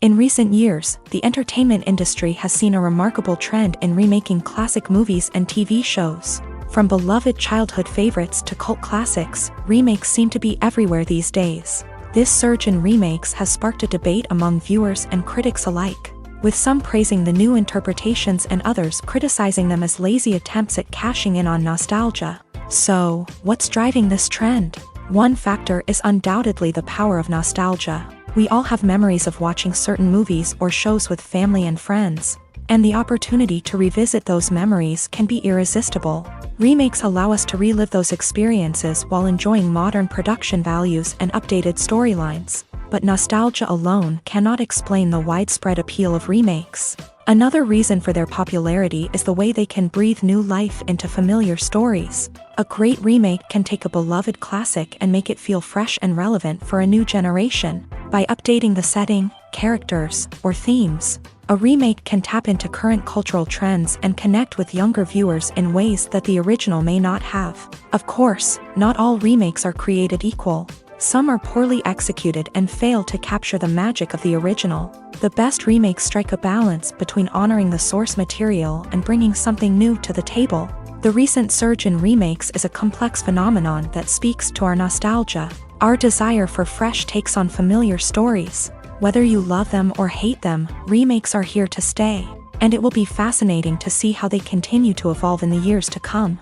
In recent years, the entertainment industry has seen a remarkable trend in remaking classic movies and TV shows. From beloved childhood favorites to cult classics, remakes seem to be everywhere these days. This surge in remakes has sparked a debate among viewers and critics alike, with some praising the new interpretations and others criticizing them as lazy attempts at cashing in on nostalgia. So, what's driving this trend? One factor is undoubtedly the power of nostalgia. We all have memories of watching certain movies or shows with family and friends, and the opportunity to revisit those memories can be irresistible. Remakes allow us to relive those experiences while enjoying modern production values and updated storylines. But nostalgia alone cannot explain the widespread appeal of remakes. Another reason for their popularity is the way they can breathe new life into familiar stories. A great remake can take a beloved classic and make it feel fresh and relevant for a new generation. By updating the setting, characters, or themes, a remake can tap into current cultural trends and connect with younger viewers in ways that the original may not have. Of course, not all remakes are created equal. Some are poorly executed and fail to capture the magic of the original. The best remakes strike a balance between honoring the source material and bringing something new to the table. The recent surge in remakes is a complex phenomenon that speaks to our nostalgia, our desire for fresh takes on familiar stories. Whether you love them or hate them, remakes are here to stay, and it will be fascinating to see how they continue to evolve in the years to come.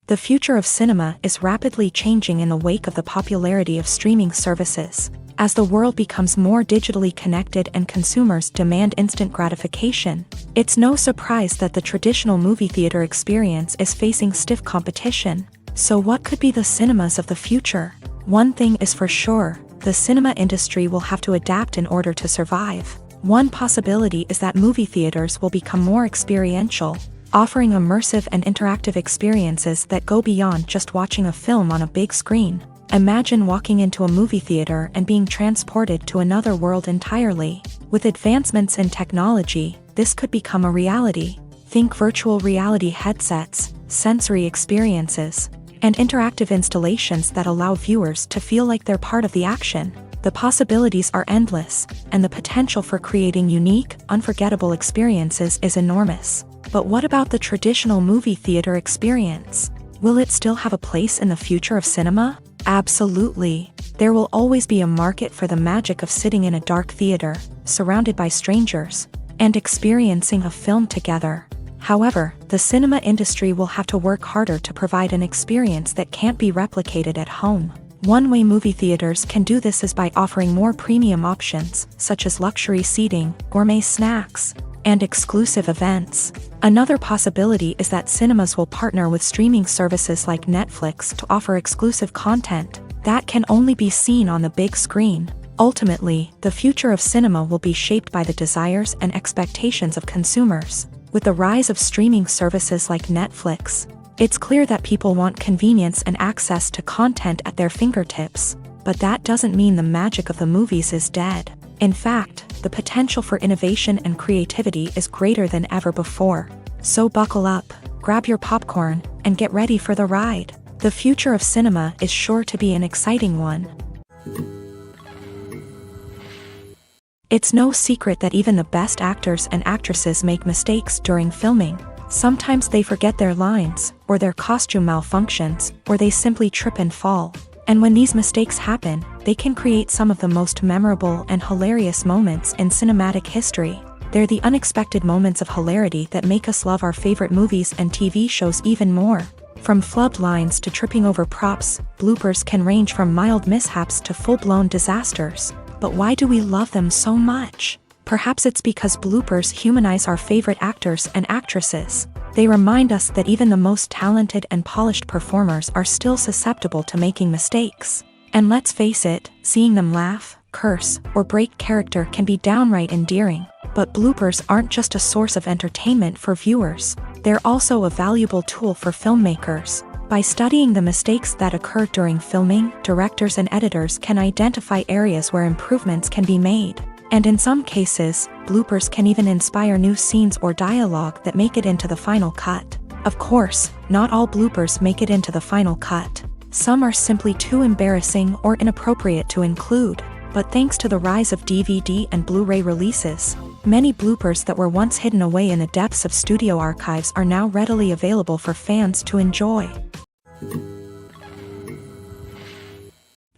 The future of cinema is rapidly changing in the wake of the popularity of streaming services. As the world becomes more digitally connected and consumers demand instant gratification, it's no surprise that the traditional movie theater experience is facing stiff competition. So what could be the cinemas of the future? One thing is for sure, the cinema industry will have to adapt in order to survive. One possibility is that movie theaters will become more experiential, offering immersive and interactive experiences that go beyond just watching a film on a big screen. Imagine walking into a movie theater and being transported to another world entirely. With advancements in technology, this could become a reality. Think virtual reality headsets, sensory experiences, and interactive installations that allow viewers to feel like they're part of the action. The possibilities are endless, and the potential for creating unique, unforgettable experiences is enormous. But what about the traditional movie theater experience? Will it still have a place in the future of cinema? Absolutely. There will always be a market for the magic of sitting in a dark theater, surrounded by strangers, and experiencing a film together. However, the cinema industry will have to work harder to provide an experience that can't be replicated at home. One way movie theaters can do this is by offering more premium options, such as luxury seating, gourmet snacks, and exclusive events. Another possibility is that cinemas will partner with streaming services like Netflix to offer exclusive content that can only be seen on the big screen. Ultimately, the future of cinema will be shaped by the desires and expectations of consumers. With the rise of streaming services like Netflix, it's clear that people want convenience and access to content at their fingertips. But that doesn't mean the magic of the movies is dead. In fact, the potential for innovation and creativity is greater than ever before. So buckle up, grab your popcorn, and get ready for the ride. The future of cinema is sure to be an exciting one. It's no secret that even the best actors and actresses make mistakes during filming. Sometimes they forget their lines, or their costume malfunctions, or they simply trip and fall. And when these mistakes happen, they can create some of the most memorable and hilarious moments in cinematic history. They're the unexpected moments of hilarity that make us love our favorite movies and TV shows even more. From flubbed lines to tripping over props, bloopers can range from mild mishaps to full-blown disasters. But why do we love them so much? Perhaps it's because bloopers humanize our favorite actors and actresses. They remind us that even the most talented and polished performers are still susceptible to making mistakes. And let's face it, seeing them laugh, curse, or break character can be downright endearing. But bloopers aren't just a source of entertainment for viewers. They're also a valuable tool for filmmakers. By studying the mistakes that occur during filming, directors and editors can identify areas where improvements can be made. And in some cases, bloopers can even inspire new scenes or dialogue that make it into the final cut. Of course, not all bloopers make it into the final cut. Some are simply too embarrassing or inappropriate to include. But thanks to the rise of DVD and Blu-ray releases, many bloopers that were once hidden away in the depths of studio archives are now readily available for fans to enjoy.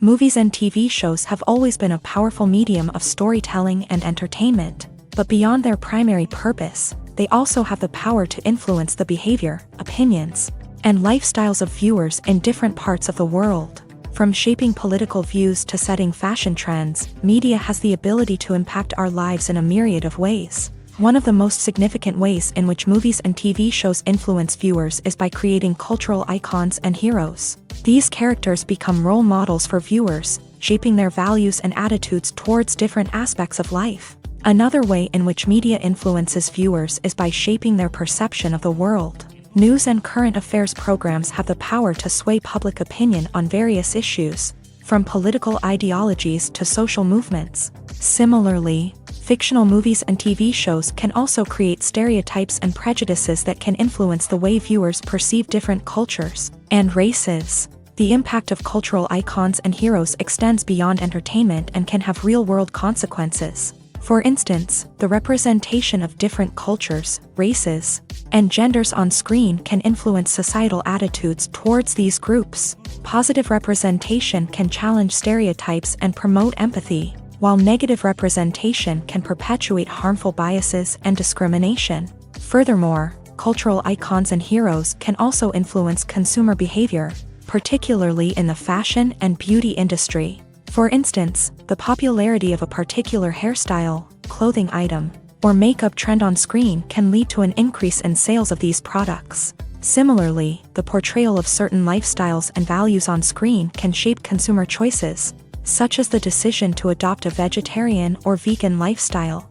Movies and TV shows have always been a powerful medium of storytelling and entertainment, but beyond their primary purpose, they also have the power to influence the behavior, opinions, and lifestyles of viewers in different parts of the world. From shaping political views to setting fashion trends, media has the ability to impact our lives in a myriad of ways. One of the most significant ways in which movies and TV shows influence viewers is by creating cultural icons and heroes. These characters become role models for viewers, shaping their values and attitudes towards different aspects of life. Another way in which media influences viewers is by shaping their perception of the world. News and current affairs programs have the power to sway public opinion on various issues, from political ideologies to social movements. Similarly, fictional movies and TV shows can also create stereotypes and prejudices that can influence the way viewers perceive different cultures and races. The impact of cultural icons and heroes extends beyond entertainment and can have real-world consequences. For instance, the representation of different cultures, races, and genders on screen can influence societal attitudes towards these groups. Positive representation can challenge stereotypes and promote empathy, while negative representation can perpetuate harmful biases and discrimination. Furthermore, cultural icons and heroes can also influence consumer behavior, particularly in the fashion and beauty industry. For instance, the popularity of a particular hairstyle, clothing item, or makeup trend on screen can lead to an increase in sales of these products. Similarly, the portrayal of certain lifestyles and values on screen can shape consumer choices, such as the decision to adopt a vegetarian or vegan lifestyle.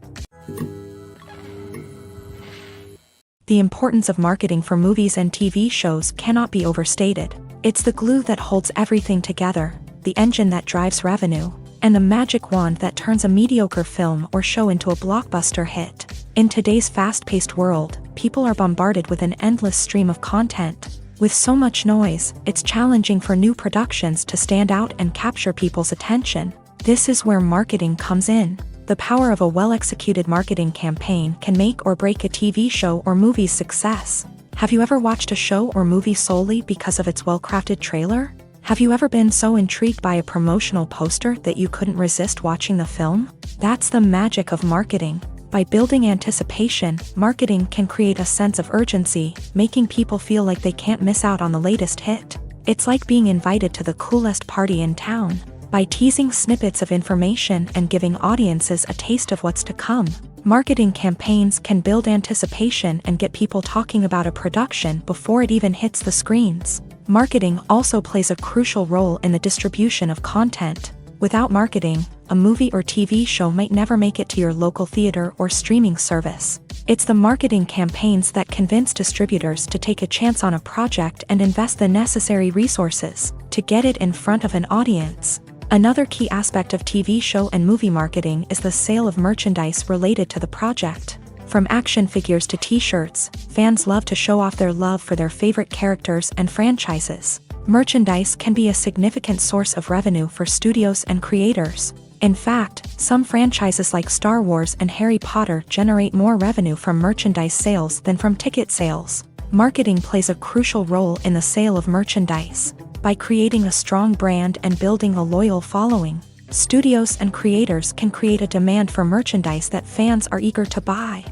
The importance of marketing for movies and TV shows cannot be overstated. It's the glue that holds everything together, the engine that drives revenue, and the magic wand that turns a mediocre film or show into a blockbuster hit. In today's fast-paced world, people are bombarded with an endless stream of content. With so much noise, it's challenging for new productions to stand out and capture people's attention. This is where marketing comes in. The power of a well-executed marketing campaign can make or break a TV show or movie's success. Have you ever watched a show or movie solely because of its well-crafted trailer? Have you ever been so intrigued by a promotional poster that you couldn't resist watching the film? That's the magic of marketing. By building anticipation, marketing can create a sense of urgency, making people feel like they can't miss out on the latest hit. It's like being invited to the coolest party in town. By teasing snippets of information and giving audiences a taste of what's to come, marketing campaigns can build anticipation and get people talking about a production before it even hits the screens. Marketing also plays a crucial role in the distribution of content. Without marketing, a movie or TV show might never make it to your local theater or streaming service. It's the marketing campaigns that convince distributors to take a chance on a project and invest the necessary resources to get it in front of an audience. Another key aspect of TV show and movie marketing is the sale of merchandise related to the project. From action figures to t-shirts, fans love to show off their love for their favorite characters and franchises. Merchandise can be a significant source of revenue for studios and creators. In fact, some franchises like Star Wars and Harry Potter generate more revenue from merchandise sales than from ticket sales. Marketing plays a crucial role in the sale of merchandise. By creating a strong brand and building a loyal following, studios and creators can create a demand for merchandise that fans are eager to buy.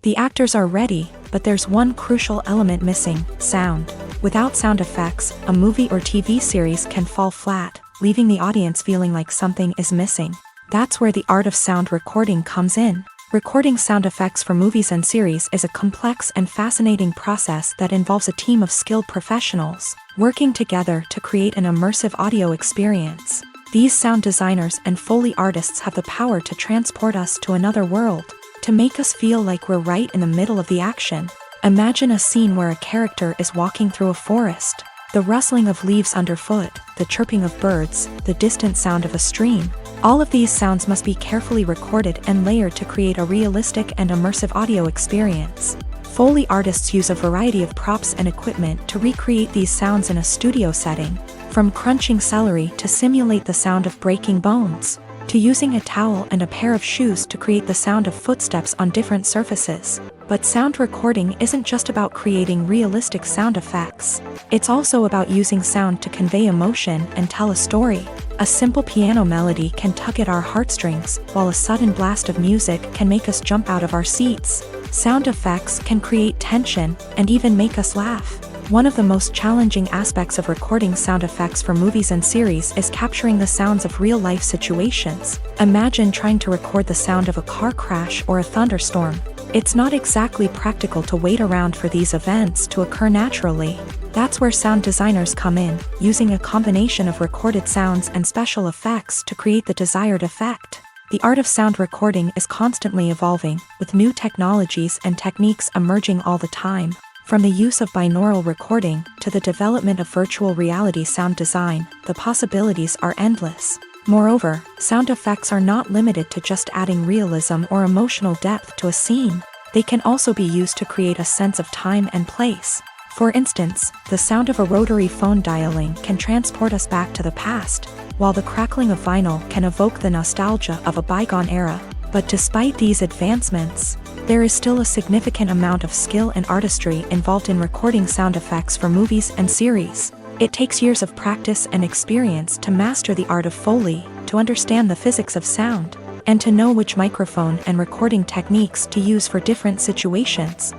The actors are ready, but there's one crucial element missing: sound. Without sound effects, a movie or TV series can fall flat, leaving the audience feeling like something is missing. That's where the art of sound recording comes in. Recording sound effects for movies and series is a complex and fascinating process that involves a team of skilled professionals working together to create an immersive audio experience. These sound designers and Foley artists have the power to transport us to another world, to make us feel like we're right in the middle of the action. Imagine a scene where a character is walking through a forest. The rustling of leaves underfoot, the chirping of birds, the distant sound of a stream. All of these sounds must be carefully recorded and layered to create a realistic and immersive audio experience. Foley artists use a variety of props and equipment to recreate these sounds in a studio setting, from crunching celery to simulate the sound of breaking bones, to using a towel and a pair of shoes to create the sound of footsteps on different surfaces. But sound recording isn't just about creating realistic sound effects. It's also about using sound to convey emotion and tell a story. A simple piano melody can tug at our heartstrings, while a sudden blast of music can make us jump out of our seats. Sound effects can create tension and even make us laugh. One of the most challenging aspects of recording sound effects for movies and series is capturing the sounds of real-life situations. Imagine trying to record the sound of a car crash or a thunderstorm. It's not exactly practical to wait around for these events to occur naturally. That's where sound designers come in, using a combination of recorded sounds and special effects to create the desired effect. The art of sound recording is constantly evolving, with new technologies and techniques emerging all the time. From the use of binaural recording to the development of virtual reality sound design, the possibilities are endless. Moreover, sound effects are not limited to just adding realism or emotional depth to a scene. They can also be used to create a sense of time and place. For instance, the sound of a rotary phone dialing can transport us back to the past, while the crackling of vinyl can evoke the nostalgia of a bygone era. But despite these advancements, there is still a significant amount of skill and artistry involved in recording sound effects for movies and series. It takes years of practice and experience to master the art of Foley, to understand the physics of sound, and to know which microphone and recording techniques to use for different situations.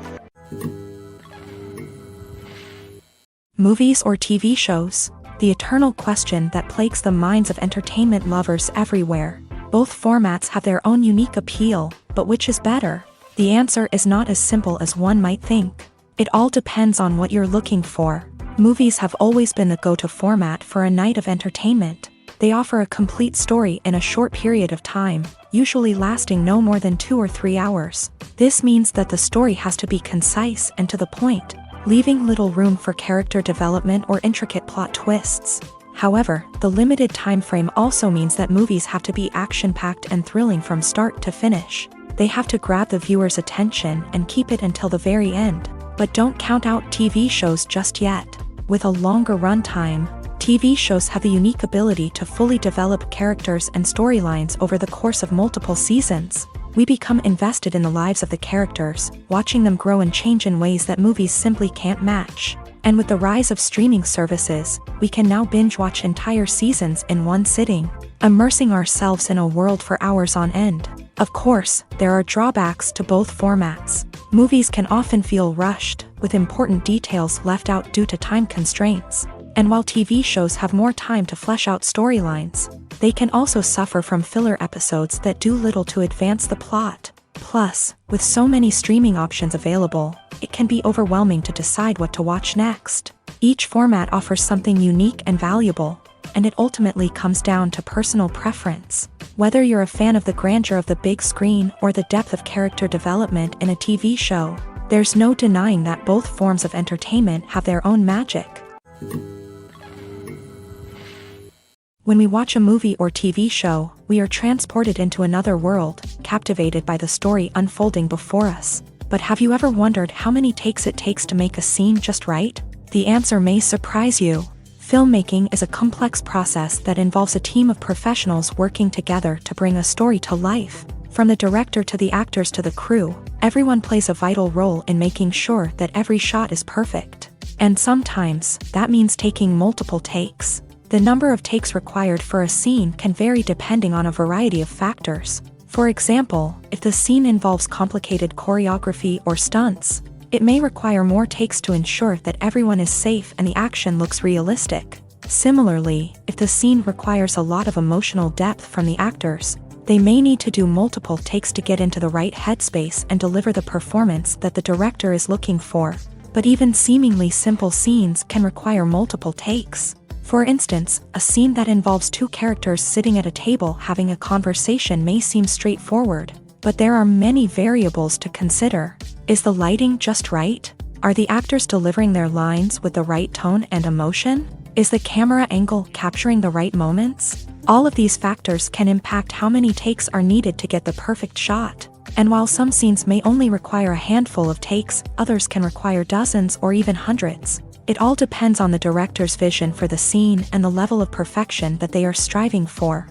Movies or TV shows? The eternal question that plagues the minds of entertainment lovers everywhere. Both formats have their own unique appeal, but which is better? The answer is not as simple as one might think. It all depends on what you're looking for. Movies have always been the go-to format for a night of entertainment. They offer a complete story in a short period of time, usually lasting no more than 2 or 3 hours. This means that the story has to be concise and to the point, leaving little room for character development or intricate plot twists. However, the limited time frame also means that movies have to be action-packed and thrilling from start to finish. They have to grab the viewer's attention and keep it until the very end. But don't count out TV shows just yet. With a longer runtime, TV shows have the unique ability to fully develop characters and storylines over the course of multiple seasons. We become invested in the lives of the characters, watching them grow and change in ways that movies simply can't match. And with the rise of streaming services, we can now binge-watch entire seasons in one sitting, immersing ourselves in a world for hours on end. Of course, there are drawbacks to both formats. Movies can often feel rushed, with important details left out due to time constraints. And while TV shows have more time to flesh out storylines, they can also suffer from filler episodes that do little to advance the plot. Plus, with so many streaming options available, it can be overwhelming to decide what to watch next. Each format offers something unique and valuable, and it ultimately comes down to personal preference. Whether you're a fan of the grandeur of the big screen or the depth of character development in a TV show, there's no denying that both forms of entertainment have their own magic. When we watch a movie or TV show, we are transported into another world, captivated by the story unfolding before us. But have you ever wondered how many takes it takes to make a scene just right? The answer may surprise you. Filmmaking is a complex process that involves a team of professionals working together to bring a story to life. From the director to the actors to the crew, everyone plays a vital role in making sure that every shot is perfect. And sometimes, that means taking multiple takes. The number of takes required for a scene can vary depending on a variety of factors. For example, if the scene involves complicated choreography or stunts, It may require more takes to ensure that everyone is safe and the action looks realistic. Similarly, if the scene requires a lot of emotional depth from the actors, they may need to do multiple takes to get into the right headspace and deliver the performance that the director is looking for. But even seemingly simple scenes can require multiple takes. For instance, a scene that involves two characters sitting at a table having a conversation may seem straightforward, but there are many variables to consider. Is the lighting just right? Are the actors delivering their lines with the right tone and emotion? Is the camera angle capturing the right moments? All of these factors can impact how many takes are needed to get the perfect shot. And while some scenes may only require a handful of takes, others can require dozens or even hundreds. It all depends on the director's vision for the scene and the level of perfection that they are striving for.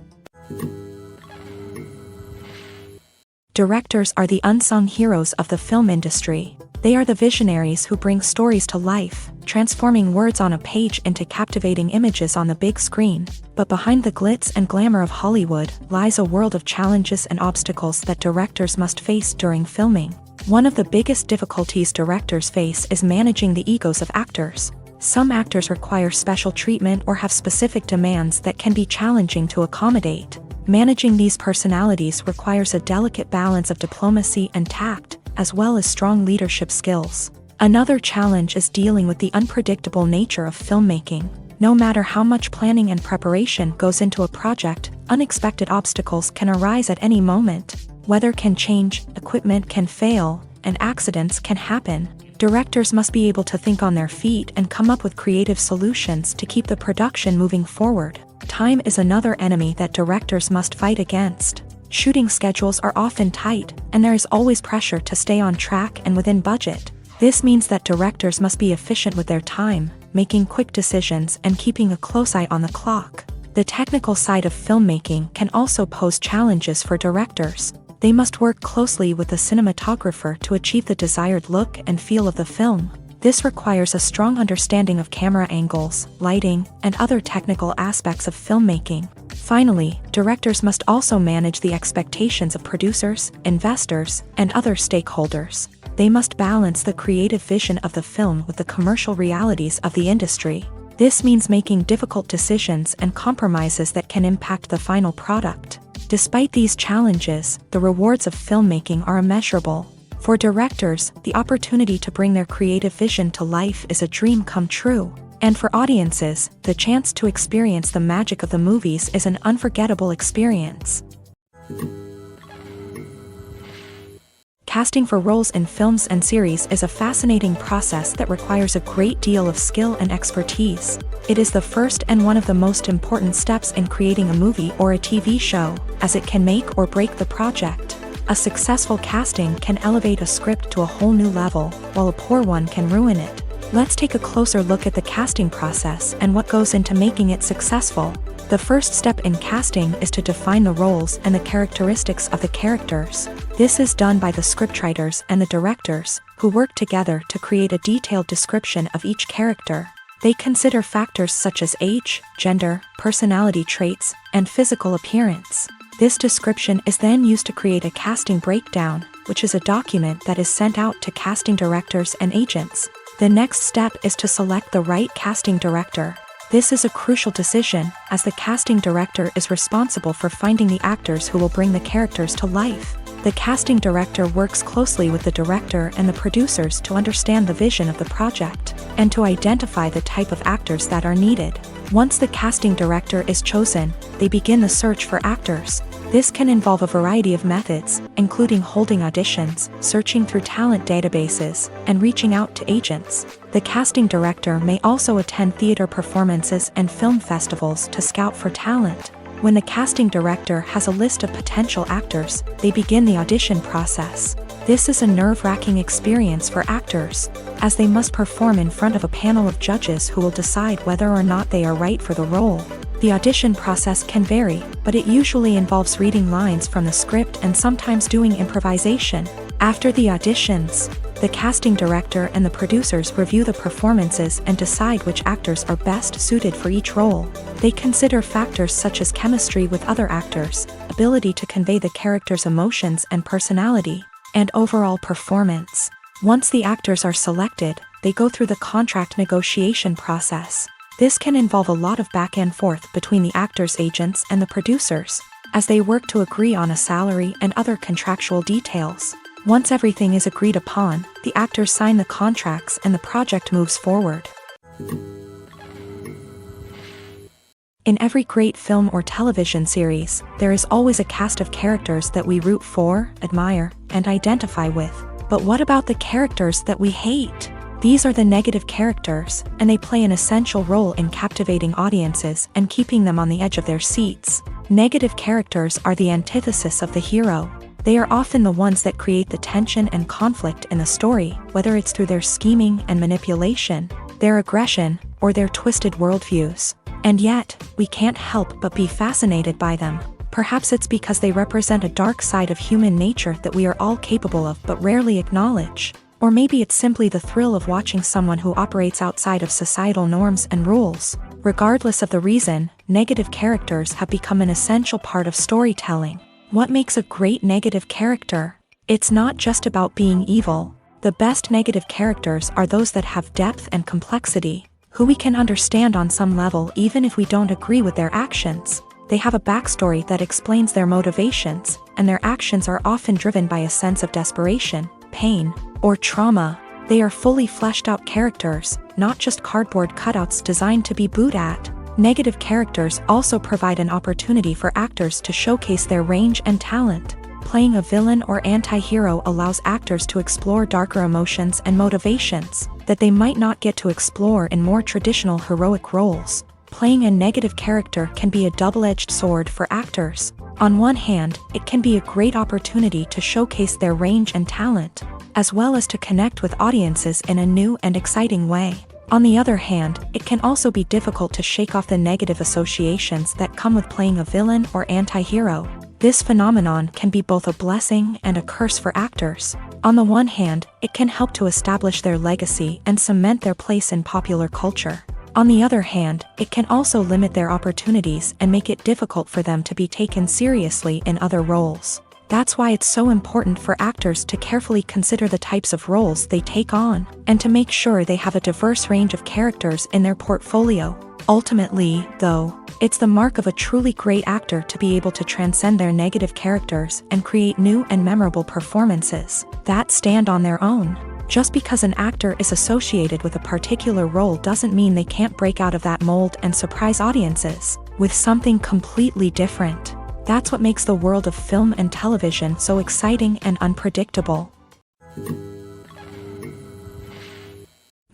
Directors are the unsung heroes of the film industry. They are the visionaries who bring stories to life, transforming words on a page into captivating images on the big screen. But behind the glitz and glamour of Hollywood lies a world of challenges and obstacles that directors must face during filming. One of the biggest difficulties directors face is managing the egos of actors. Some actors require special treatment or have specific demands that can be challenging to accommodate. Managing these personalities requires a delicate balance of diplomacy and tact, as well as strong leadership skills. Another challenge is dealing with the unpredictable nature of filmmaking. No matter how much planning and preparation goes into a project, unexpected obstacles can arise at any moment. Weather can change, equipment can fail, and accidents can happen. Directors must be able to think on their feet and come up with creative solutions to keep the production moving forward. Time is another enemy that directors must fight against. Shooting schedules are often tight, and there is always pressure to stay on track and within budget. This means that directors must be efficient with their time, making quick decisions and keeping a close eye on the clock. The technical side of filmmaking can also pose challenges for directors. They must work closely with the cinematographer to achieve the desired look and feel of the film. This requires a strong understanding of camera angles, lighting, and other technical aspects of filmmaking. Finally, directors must also manage the expectations of producers, investors, and other stakeholders. They must balance the creative vision of the film with the commercial realities of the industry. This means making difficult decisions and compromises that can impact the final product. Despite these challenges, the rewards of filmmaking are immeasurable. For directors, the opportunity to bring their creative vision to life is a dream come true. And for audiences, the chance to experience the magic of the movies is an unforgettable experience. Casting for roles in films and series is a fascinating process that requires a great deal of skill and expertise. It is the first and one of the most important steps in creating a movie or a TV show, as it can make or break the project. A successful casting can elevate a script to a whole new level, while a poor one can ruin it. Let's take a closer look at the casting process and what goes into making it successful. The first step in casting is to define the roles and the characteristics of the characters. This is done by the scriptwriters and the directors, who work together to create a detailed description of each character. They consider factors such as age, gender, personality traits, and physical appearance. This description is then used to create a casting breakdown, which is a document that is sent out to casting directors and agents. The next step is to select the right casting director. This is a crucial decision, as the casting director is responsible for finding the actors who will bring the characters to life. The casting director works closely with the director and the producers to understand the vision of the project, and to identify the type of actors that are needed. Once the casting director is chosen, they begin the search for actors. This can involve a variety of methods, including holding auditions, searching through talent databases, and reaching out to agents. The casting director may also attend theater performances and film festivals to scout for talent. When the casting director has a list of potential actors, they begin the audition process. This is a nerve-wracking experience for actors, as they must perform in front of a panel of judges who will decide whether or not they are right for the role. The audition process can vary, but it usually involves reading lines from the script and sometimes doing improvisation. After the auditions, the casting director and the producers review the performances and decide which actors are best suited for each role. They consider factors such as chemistry with other actors, ability to convey the character's emotions and personality, and overall performance. Once the actors are selected, they go through the contract negotiation process. This can involve a lot of back and forth between the actors' agents and the producers, as they work to agree on a salary and other contractual details. Once everything is agreed upon, the actors sign the contracts and the project moves forward. In every great film or television series, there is always a cast of characters that we root for, admire, and identify with. But what about the characters that we hate? These are the negative characters, and they play an essential role in captivating audiences and keeping them on the edge of their seats. Negative characters are the antithesis of the hero. They are often the ones that create the tension and conflict in the story, whether it's through their scheming and manipulation, their aggression, or their twisted worldviews. And yet, we can't help but be fascinated by them. Perhaps it's because they represent a dark side of human nature that we are all capable of but rarely acknowledge. Or maybe it's simply the thrill of watching someone who operates outside of societal norms and rules. Regardless of the reason, negative characters have become an essential part of storytelling. What makes a great negative character? It's not just about being evil. The best negative characters are those that have depth and complexity, who we can understand on some level even if we don't agree with their actions. They have a backstory that explains their motivations, and their actions are often driven by a sense of desperation, pain, or trauma. They are fully fleshed out characters, not just cardboard cutouts designed to be booed at. Negative characters also provide an opportunity for actors to showcase their range and talent. Playing a villain or anti-hero allows actors to explore darker emotions and motivations that they might not get to explore in more traditional heroic roles. Playing a negative character can be a double-edged sword for actors. On one hand, it can be a great opportunity to showcase their range and talent, as well as to connect with audiences in a new and exciting way. On the other hand, it can also be difficult to shake off the negative associations that come with playing a villain or anti-hero. This phenomenon can be both a blessing and a curse for actors. On the one hand, it can help to establish their legacy and cement their place in popular culture. On the other hand, it can also limit their opportunities and make it difficult for them to be taken seriously in other roles. That's why it's so important for actors to carefully consider the types of roles they take on, and to make sure they have a diverse range of characters in their portfolio. Ultimately, though, it's the mark of a truly great actor to be able to transcend their negative characters and create new and memorable performances that stand on their own. Just because an actor is associated with a particular role doesn't mean they can't break out of that mold and surprise audiences with something completely different. That's what makes the world of film and television so exciting and unpredictable.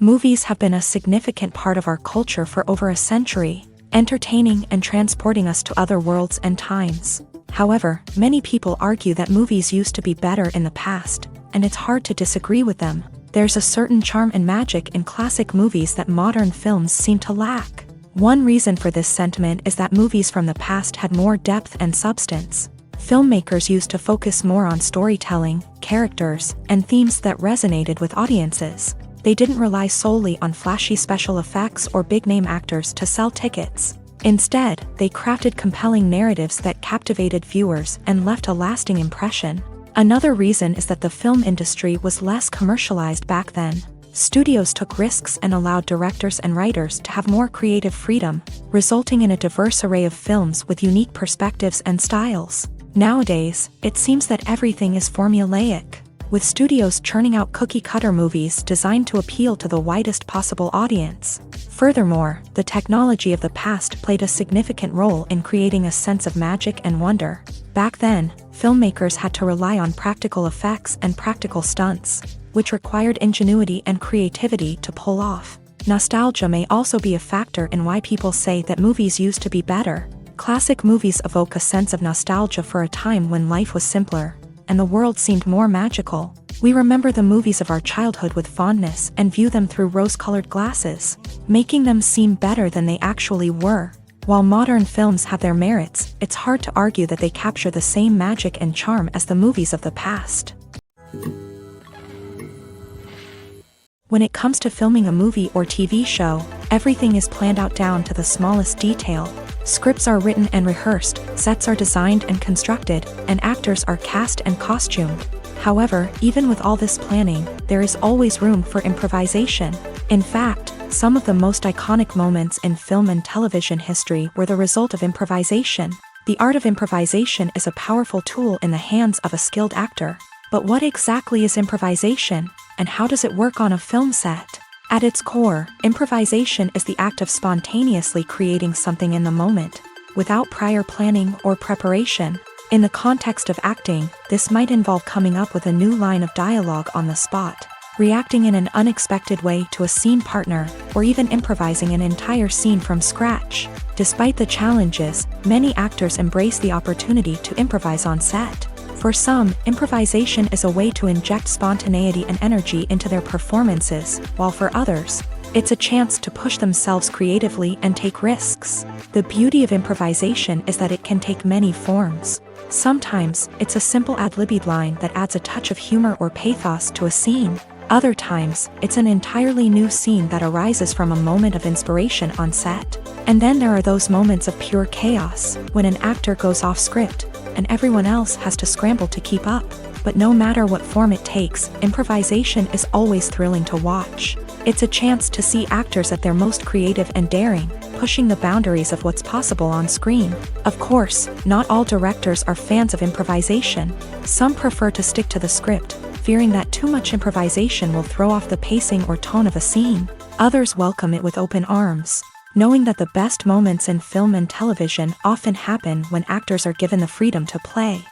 Movies have been a significant part of our culture for over a century, entertaining and transporting us to other worlds and times. However, many people argue that movies used to be better in the past, and it's hard to disagree with them. There's a certain charm and magic in classic movies that modern films seem to lack. One reason for this sentiment is that movies from the past had more depth and substance. Filmmakers used to focus more on storytelling, characters, and themes that resonated with audiences. They didn't rely solely on flashy special effects or big-name actors to sell tickets. Instead, they crafted compelling narratives that captivated viewers and left a lasting impression. Another reason is that the film industry was less commercialized back then. Studios took risks and allowed directors and writers to have more creative freedom, resulting in a diverse array of films with unique perspectives and styles. Nowadays, it seems that everything is formulaic, with studios churning out cookie-cutter movies designed to appeal to the widest possible audience. Furthermore, the technology of the past played a significant role in creating a sense of magic and wonder. Back then, filmmakers had to rely on practical effects and practical stunts, which required ingenuity and creativity to pull off. Nostalgia may also be a factor in why people say that movies used to be better. Classic movies evoke a sense of nostalgia for a time when life was simpler, and the world seemed more magical. We remember the movies of our childhood with fondness and view them through rose-colored glasses, making them seem better than they actually were. While modern films have their merits, it's hard to argue that they capture the same magic and charm as the movies of the past. When it comes to filming a movie or TV show, everything is planned out down to the smallest detail. Scripts are written and rehearsed, sets are designed and constructed, and actors are cast and costumed. However, even with all this planning, there is always room for improvisation. In fact, some of the most iconic moments in film and television history were the result of improvisation. The art of improvisation is a powerful tool in the hands of a skilled actor. But what exactly is improvisation, and how does it work on a film set? At its core, improvisation is the act of spontaneously creating something in the moment, without prior planning or preparation. In the context of acting, this might involve coming up with a new line of dialogue on the spot, reacting in an unexpected way to a scene partner, or even improvising an entire scene from scratch. Despite the challenges, many actors embrace the opportunity to improvise on set. For some, improvisation is a way to inject spontaneity and energy into their performances, while for others, it's a chance to push themselves creatively and take risks. The beauty of improvisation is that it can take many forms. Sometimes, it's a simple ad-libbed line that adds a touch of humor or pathos to a scene. Other times, it's an entirely new scene that arises from a moment of inspiration on set. And then there are those moments of pure chaos, when an actor goes off script, and everyone else has to scramble to keep up. But no matter what form it takes, improvisation is always thrilling to watch. It's a chance to see actors at their most creative and daring, pushing the boundaries of what's possible on screen. Of course, not all directors are fans of improvisation. Some prefer to stick to the script, fearing that too much improvisation will throw off the pacing or tone of a scene. Others welcome it with open arms, knowing that the best moments in film and television often happen when actors are given the freedom to play.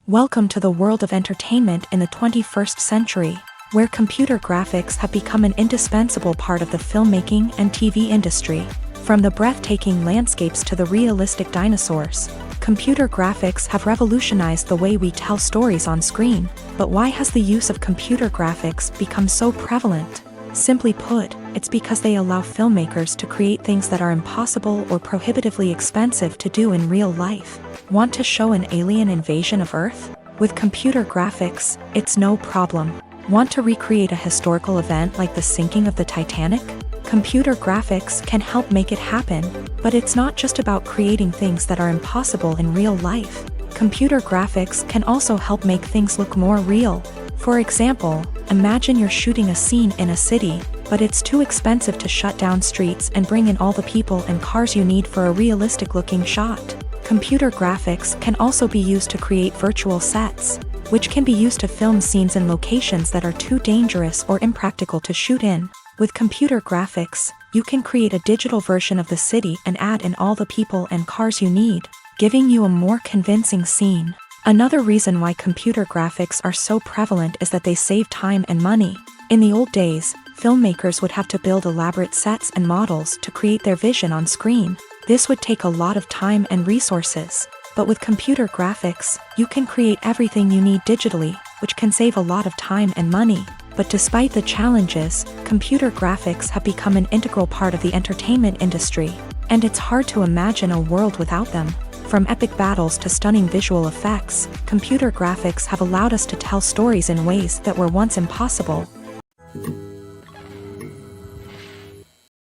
Welcome to the world of entertainment in the 21st century, where computer graphics have become an indispensable part of the filmmaking and TV industry. From the breathtaking landscapes to the realistic dinosaurs, computer graphics have revolutionized the way we tell stories on screen. But why has the use of computer graphics become so prevalent? Simply put, it's because they allow filmmakers to create things that are impossible or prohibitively expensive to do in real life. Want to show an alien invasion of Earth? With computer graphics, it's no problem. Want to recreate a historical event like the sinking of the Titanic? Computer graphics can help make it happen, but it's not just about creating things that are impossible in real life. Computer graphics can also help make things look more real. For example, imagine you're shooting a scene in a city, but it's too expensive to shut down streets and bring in all the people and cars you need for a realistic-looking shot. Computer graphics can also be used to create virtual sets, which can be used to film scenes in locations that are too dangerous or impractical to shoot in. With computer graphics, you can create a digital version of the city and add in all the people and cars you need, giving you a more convincing scene. Another reason why computer graphics are so prevalent is that they save time and money. In the old days, filmmakers would have to build elaborate sets and models to create their vision on screen. This would take a lot of time and resources. But with computer graphics, you can create everything you need digitally, which can save a lot of time and money. But despite the challenges, computer graphics have become an integral part of the entertainment industry, and it's hard to imagine a world without them. From epic battles to stunning visual effects, computer graphics have allowed us to tell stories in ways that were once impossible.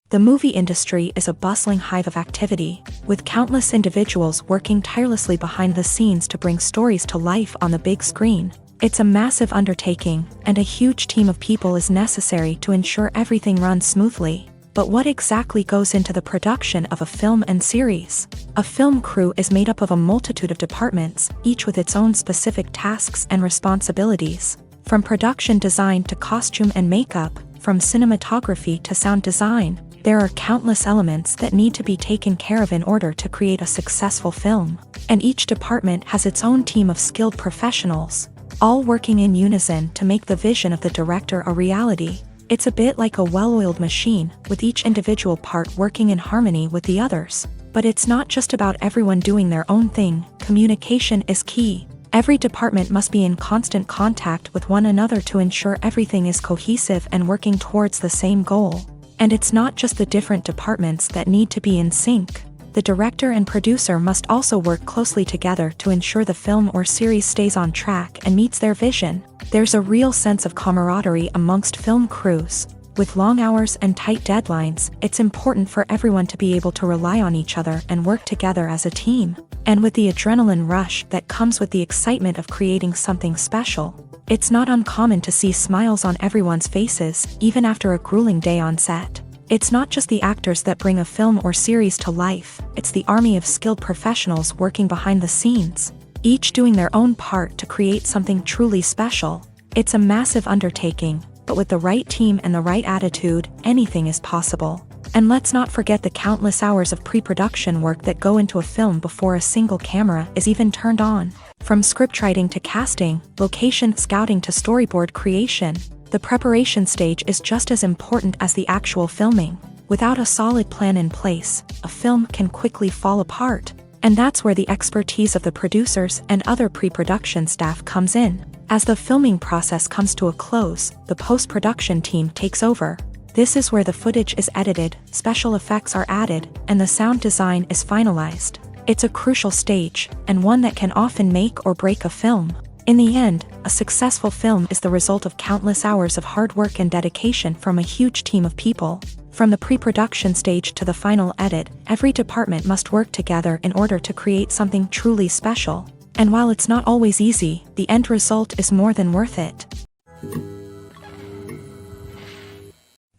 The movie industry is a bustling hive of activity, with countless individuals working tirelessly behind the scenes to bring stories to life on the big screen. It's a massive undertaking, and a huge team of people is necessary to ensure everything runs smoothly. But what exactly goes into the production of a film and series? A film crew is made up of a multitude of departments, each with its own specific tasks and responsibilities. From production design to costume and makeup, from cinematography to sound design, there are countless elements that need to be taken care of in order to create a successful film. And each department has its own team of skilled professionals, all working in unison to make the vision of the director a reality. It's a bit like a well-oiled machine, with each individual part working in harmony with the others. But it's not just about everyone doing their own thing. Communication is key. Every department must be in constant contact with one another to ensure everything is cohesive and working towards the same goal. And it's not just the different departments that need to be in sync. The director and producer must also work closely together to ensure the film or series stays on track and meets their vision. There's a real sense of camaraderie amongst film crews. With long hours and tight deadlines, it's important for everyone to be able to rely on each other and work together as a team. And with the adrenaline rush that comes with the excitement of creating something special, it's not uncommon to see smiles on everyone's faces, even after a grueling day on set. It's not just the actors that bring a film or series to life, it's the army of skilled professionals working behind the scenes, each doing their own part to create something truly special. It's a massive undertaking, but with the right team and the right attitude, anything is possible. And let's not forget the countless hours of pre-production work that go into a film before a single camera is even turned on. From scriptwriting to casting, location scouting to storyboard creation, the preparation stage is just as important as the actual filming. Without a solid plan in place, a film can quickly fall apart. And that's where the expertise of the producers and other pre-production staff comes in. As the filming process comes to a close, the post-production team takes over. This is where the footage is edited, special effects are added, and the sound design is finalized. It's a crucial stage, and one that can often make or break a film. In the end, a successful film is the result of countless hours of hard work and dedication from a huge team of people. From the pre-production stage to the final edit, every department must work together in order to create something truly special. And while it's not always easy, the end result is more than worth it.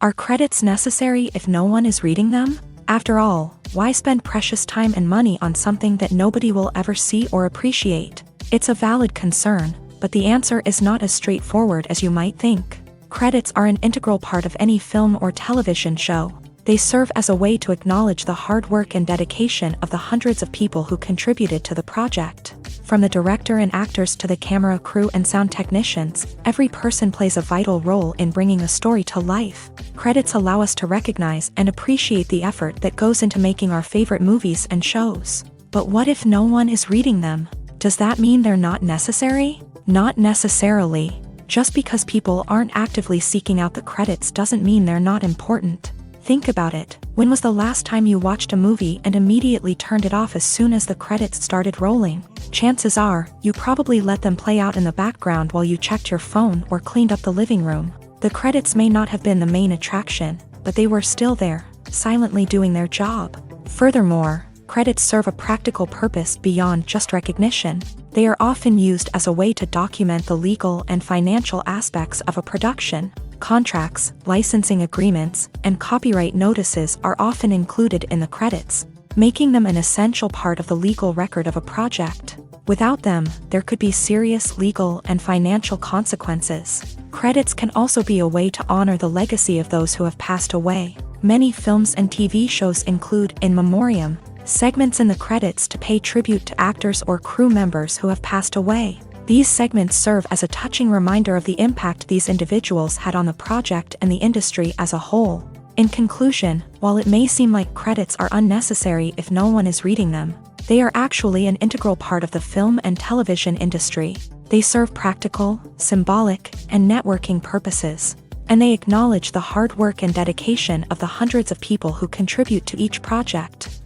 Are credits necessary if no one is reading them? After all, why spend precious time and money on something that nobody will ever see or appreciate? It's a valid concern, but the answer is not as straightforward as you might think. Credits are an integral part of any film or television show. They serve as a way to acknowledge the hard work and dedication of the hundreds of people who contributed to the project. From the director and actors to the camera crew and sound technicians, every person plays a vital role in bringing a story to life. Credits allow us to recognize and appreciate the effort that goes into making our favorite movies and shows. But what if no one is reading them? Does that mean they're not necessary? Not necessarily. Just because people aren't actively seeking out the credits doesn't mean they're not important. Think about it. When was the last time you watched a movie and immediately turned it off as soon as the credits started rolling? Chances are, you probably let them play out in the background while you checked your phone or cleaned up the living room. The credits may not have been the main attraction, but they were still there, silently doing their job. Furthermore, credits serve a practical purpose beyond just recognition. They are often used as a way to document the legal and financial aspects of a production. Contracts, licensing agreements, and copyright notices are often included in the credits, making them an essential part of the legal record of a project. Without them, there could be serious legal and financial consequences. Credits can also be a way to honor the legacy of those who have passed away. Many films and TV shows include in memoriam segments in the credits to pay tribute to actors or crew members who have passed away. These segments serve as a touching reminder of the impact these individuals had on the project and the industry as a whole. In conclusion, while it may seem like credits are unnecessary if no one is reading them, they are actually an integral part of the film and television industry. They serve practical, symbolic, and networking purposes, and they acknowledge the hard work and dedication of the hundreds of people who contribute to each project.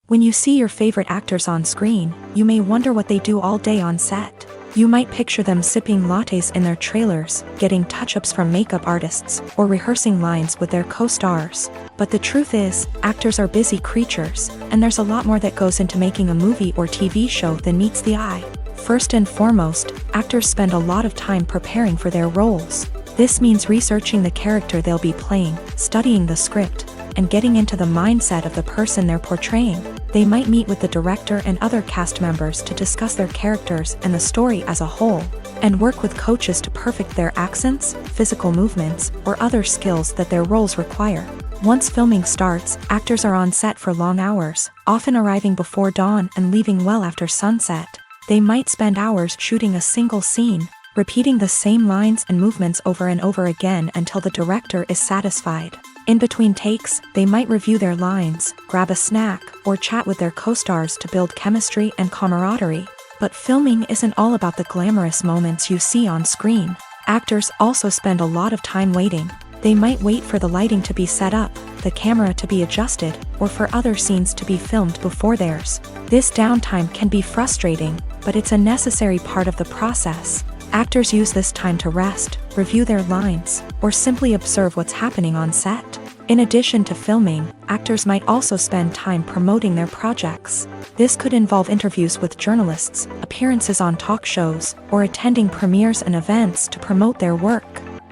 When you see your favorite actors on screen, you may wonder what they do all day on set. You might picture them sipping lattes in their trailers, getting touch-ups from makeup artists, or rehearsing lines with their co-stars. But the truth is, actors are busy creatures, and there's a lot more that goes into making a movie or TV show than meets the eye. First and foremost, actors spend a lot of time preparing for their roles. This means researching the character they'll be playing, studying the script, and getting into the mindset of the person they're portraying. They might meet with the director and other cast members to discuss their characters and the story as a whole, and work with coaches to perfect their accents, physical movements, or other skills that their roles require. Once filming starts, actors are on set for long hours, often arriving before dawn and leaving well after sunset. They might spend hours shooting a single scene, repeating the same lines and movements over and over again until the director is satisfied. In between takes, they might review their lines, grab a snack, or chat with their co-stars to build chemistry and camaraderie. But filming isn't all about the glamorous moments you see on screen. Actors also spend a lot of time waiting. They might wait for the lighting to be set up, the camera to be adjusted, or for other scenes to be filmed before theirs. This downtime can be frustrating, but it's a necessary part of the process. Actors use this time to rest, review their lines, or simply observe what's happening on set. In addition to filming, actors might also spend time promoting their projects. This could involve interviews with journalists, appearances on talk shows, or attending premieres and events to promote their work.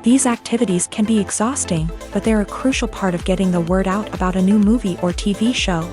These activities can be exhausting, but they're a crucial part of getting the word out about a new movie or TV show.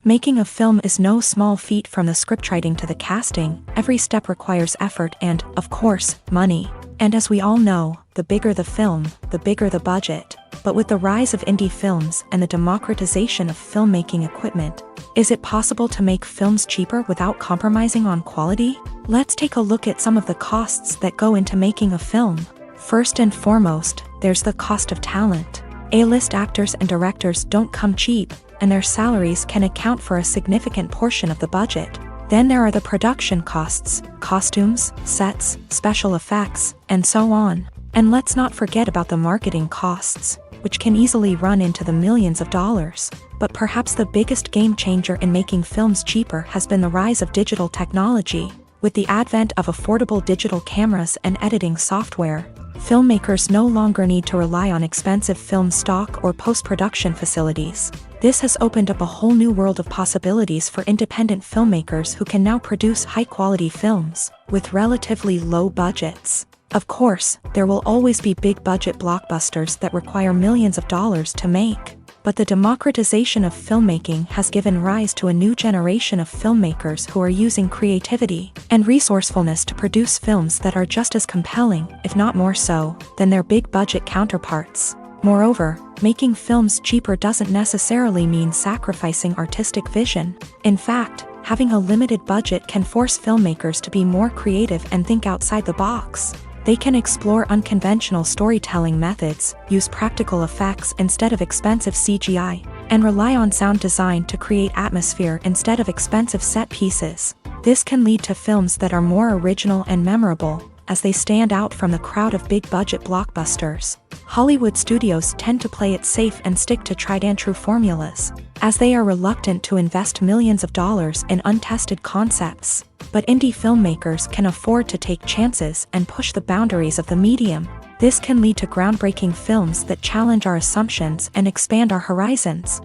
Making a film is no small feat. From the scriptwriting to the casting, every step requires effort and, of course, money. And as we all know, the bigger the film, the bigger the budget. But with the rise of indie films and the democratization of filmmaking equipment, is it possible to make films cheaper without compromising on quality? Let's take a look at some of the costs that go into making a film. First and foremost, there's the cost of talent. A-list actors and directors don't come cheap, and their salaries can account for a significant portion of the budget. Then there are the production costs, costumes, sets, special effects, and so on. And let's not forget about the marketing costs, which can easily run into the millions of dollars. But perhaps the biggest game changer in making films cheaper has been the rise of digital technology. With the advent of affordable digital cameras and editing software, filmmakers no longer need to rely on expensive film stock or post-production facilities. This has opened up a whole new world of possibilities for independent filmmakers who can now produce high-quality films with relatively low budgets. Of course, there will always be big-budget blockbusters that require millions of dollars to make. But the democratization of filmmaking has given rise to a new generation of filmmakers who are using creativity and resourcefulness to produce films that are just as compelling, if not more so, than their big-budget counterparts. Moreover, making films cheaper doesn't necessarily mean sacrificing artistic vision. In fact, having a limited budget can force filmmakers to be more creative and think outside the box. They can explore unconventional storytelling methods, use practical effects instead of expensive CGI, and rely on sound design to create atmosphere instead of expensive set pieces. This can lead to films that are more original and memorable, as they stand out from the crowd of big-budget blockbusters. Hollywood studios tend to play it safe and stick to tried-and-true formulas, as they are reluctant to invest millions of dollars in untested concepts. But indie filmmakers can afford to take chances and push the boundaries of the medium. This can lead to groundbreaking films that challenge our assumptions and expand our horizons.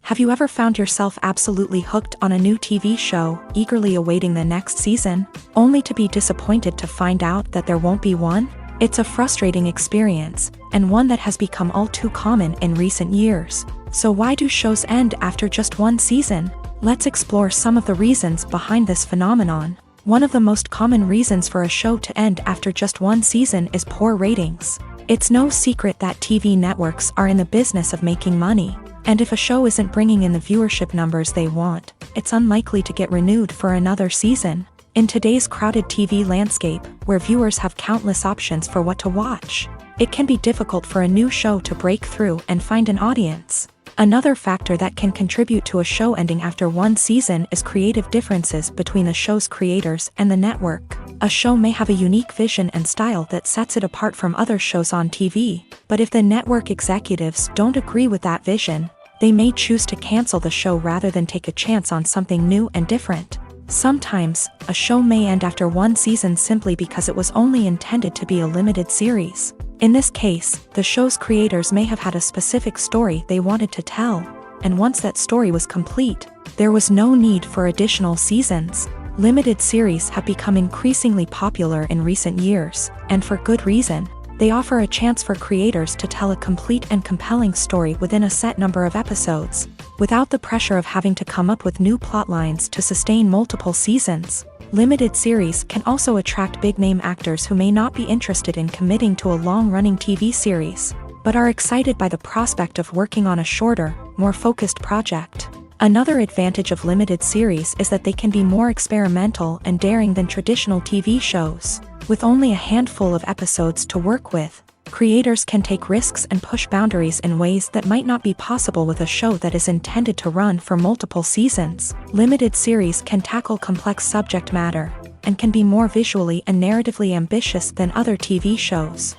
Have you ever found yourself absolutely hooked on a new TV show, eagerly awaiting the next season, only to be disappointed to find out that there won't be one? It's a frustrating experience, and one that has become all too common in recent years. So why do shows end after just one season? Let's explore some of the reasons behind this phenomenon. One of the most common reasons for a show to end after just one season is poor ratings. It's no secret that TV networks are in the business of making money, and if a show isn't bringing in the viewership numbers they want, it's unlikely to get renewed for another season. In today's crowded TV landscape, where viewers have countless options for what to watch, it can be difficult for a new show to break through and find an audience. Another factor that can contribute to a show ending after one season is creative differences between the show's creators and the network. A show may have a unique vision and style that sets it apart from other shows on TV, but if the network executives don't agree with that vision, they may choose to cancel the show rather than take a chance on something new and different. Sometimes, a show may end after one season simply because it was only intended to be a limited series. In this case, the show's creators may have had a specific story they wanted to tell, and once that story was complete, there was no need for additional seasons. Limited series have become increasingly popular in recent years, and for good reason. They offer a chance for creators to tell a complete and compelling story within a set number of episodes, without the pressure of having to come up with new plotlines to sustain multiple seasons. Limited series can also attract big-name actors who may not be interested in committing to a long-running TV series, but are excited by the prospect of working on a shorter, more focused project. Another advantage of limited series is that they can be more experimental and daring than traditional TV shows. With only a handful of episodes to work with, creators can take risks and push boundaries in ways that might not be possible with a show that is intended to run for multiple seasons. Limited series can tackle complex subject matter, and can be more visually and narratively ambitious than other TV shows.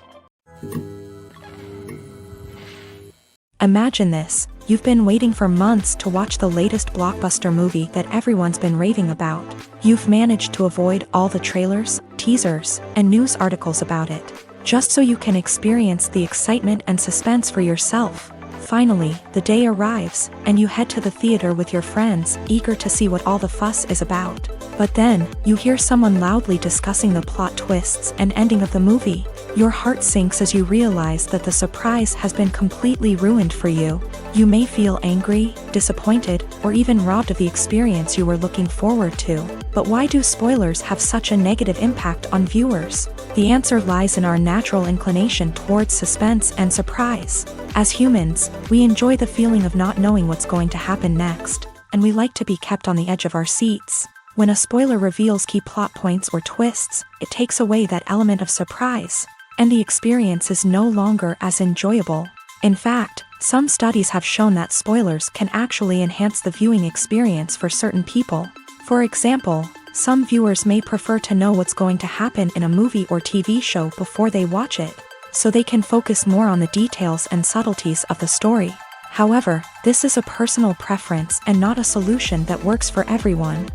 Imagine this: You've been waiting for months to watch the latest blockbuster movie that everyone's been raving about. You've managed to avoid all the trailers, teasers, and news articles about it, just so you can experience the excitement and suspense for yourself. Finally, the day arrives, and you head to the theater with your friends, eager to see what all the fuss is about. But then, you hear someone loudly discussing the plot twists and ending of the movie. Your heart sinks as you realize that the surprise has been completely ruined for you. You may feel angry, disappointed, or even robbed of the experience you were looking forward to. But why do spoilers have such a negative impact on viewers? The answer lies in our natural inclination towards suspense and surprise. As humans, we enjoy the feeling of not knowing what's going to happen next, and we like to be kept on the edge of our seats. When a spoiler reveals key plot points or twists, it takes away that element of surprise, and the experience is no longer as enjoyable. In fact, some studies have shown that spoilers can actually enhance the viewing experience for certain people. For example, some viewers may prefer to know what's going to happen in a movie or TV show before they watch it, so they can focus more on the details and subtleties of the story. However, this is a personal preference and not a solution that works for everyone.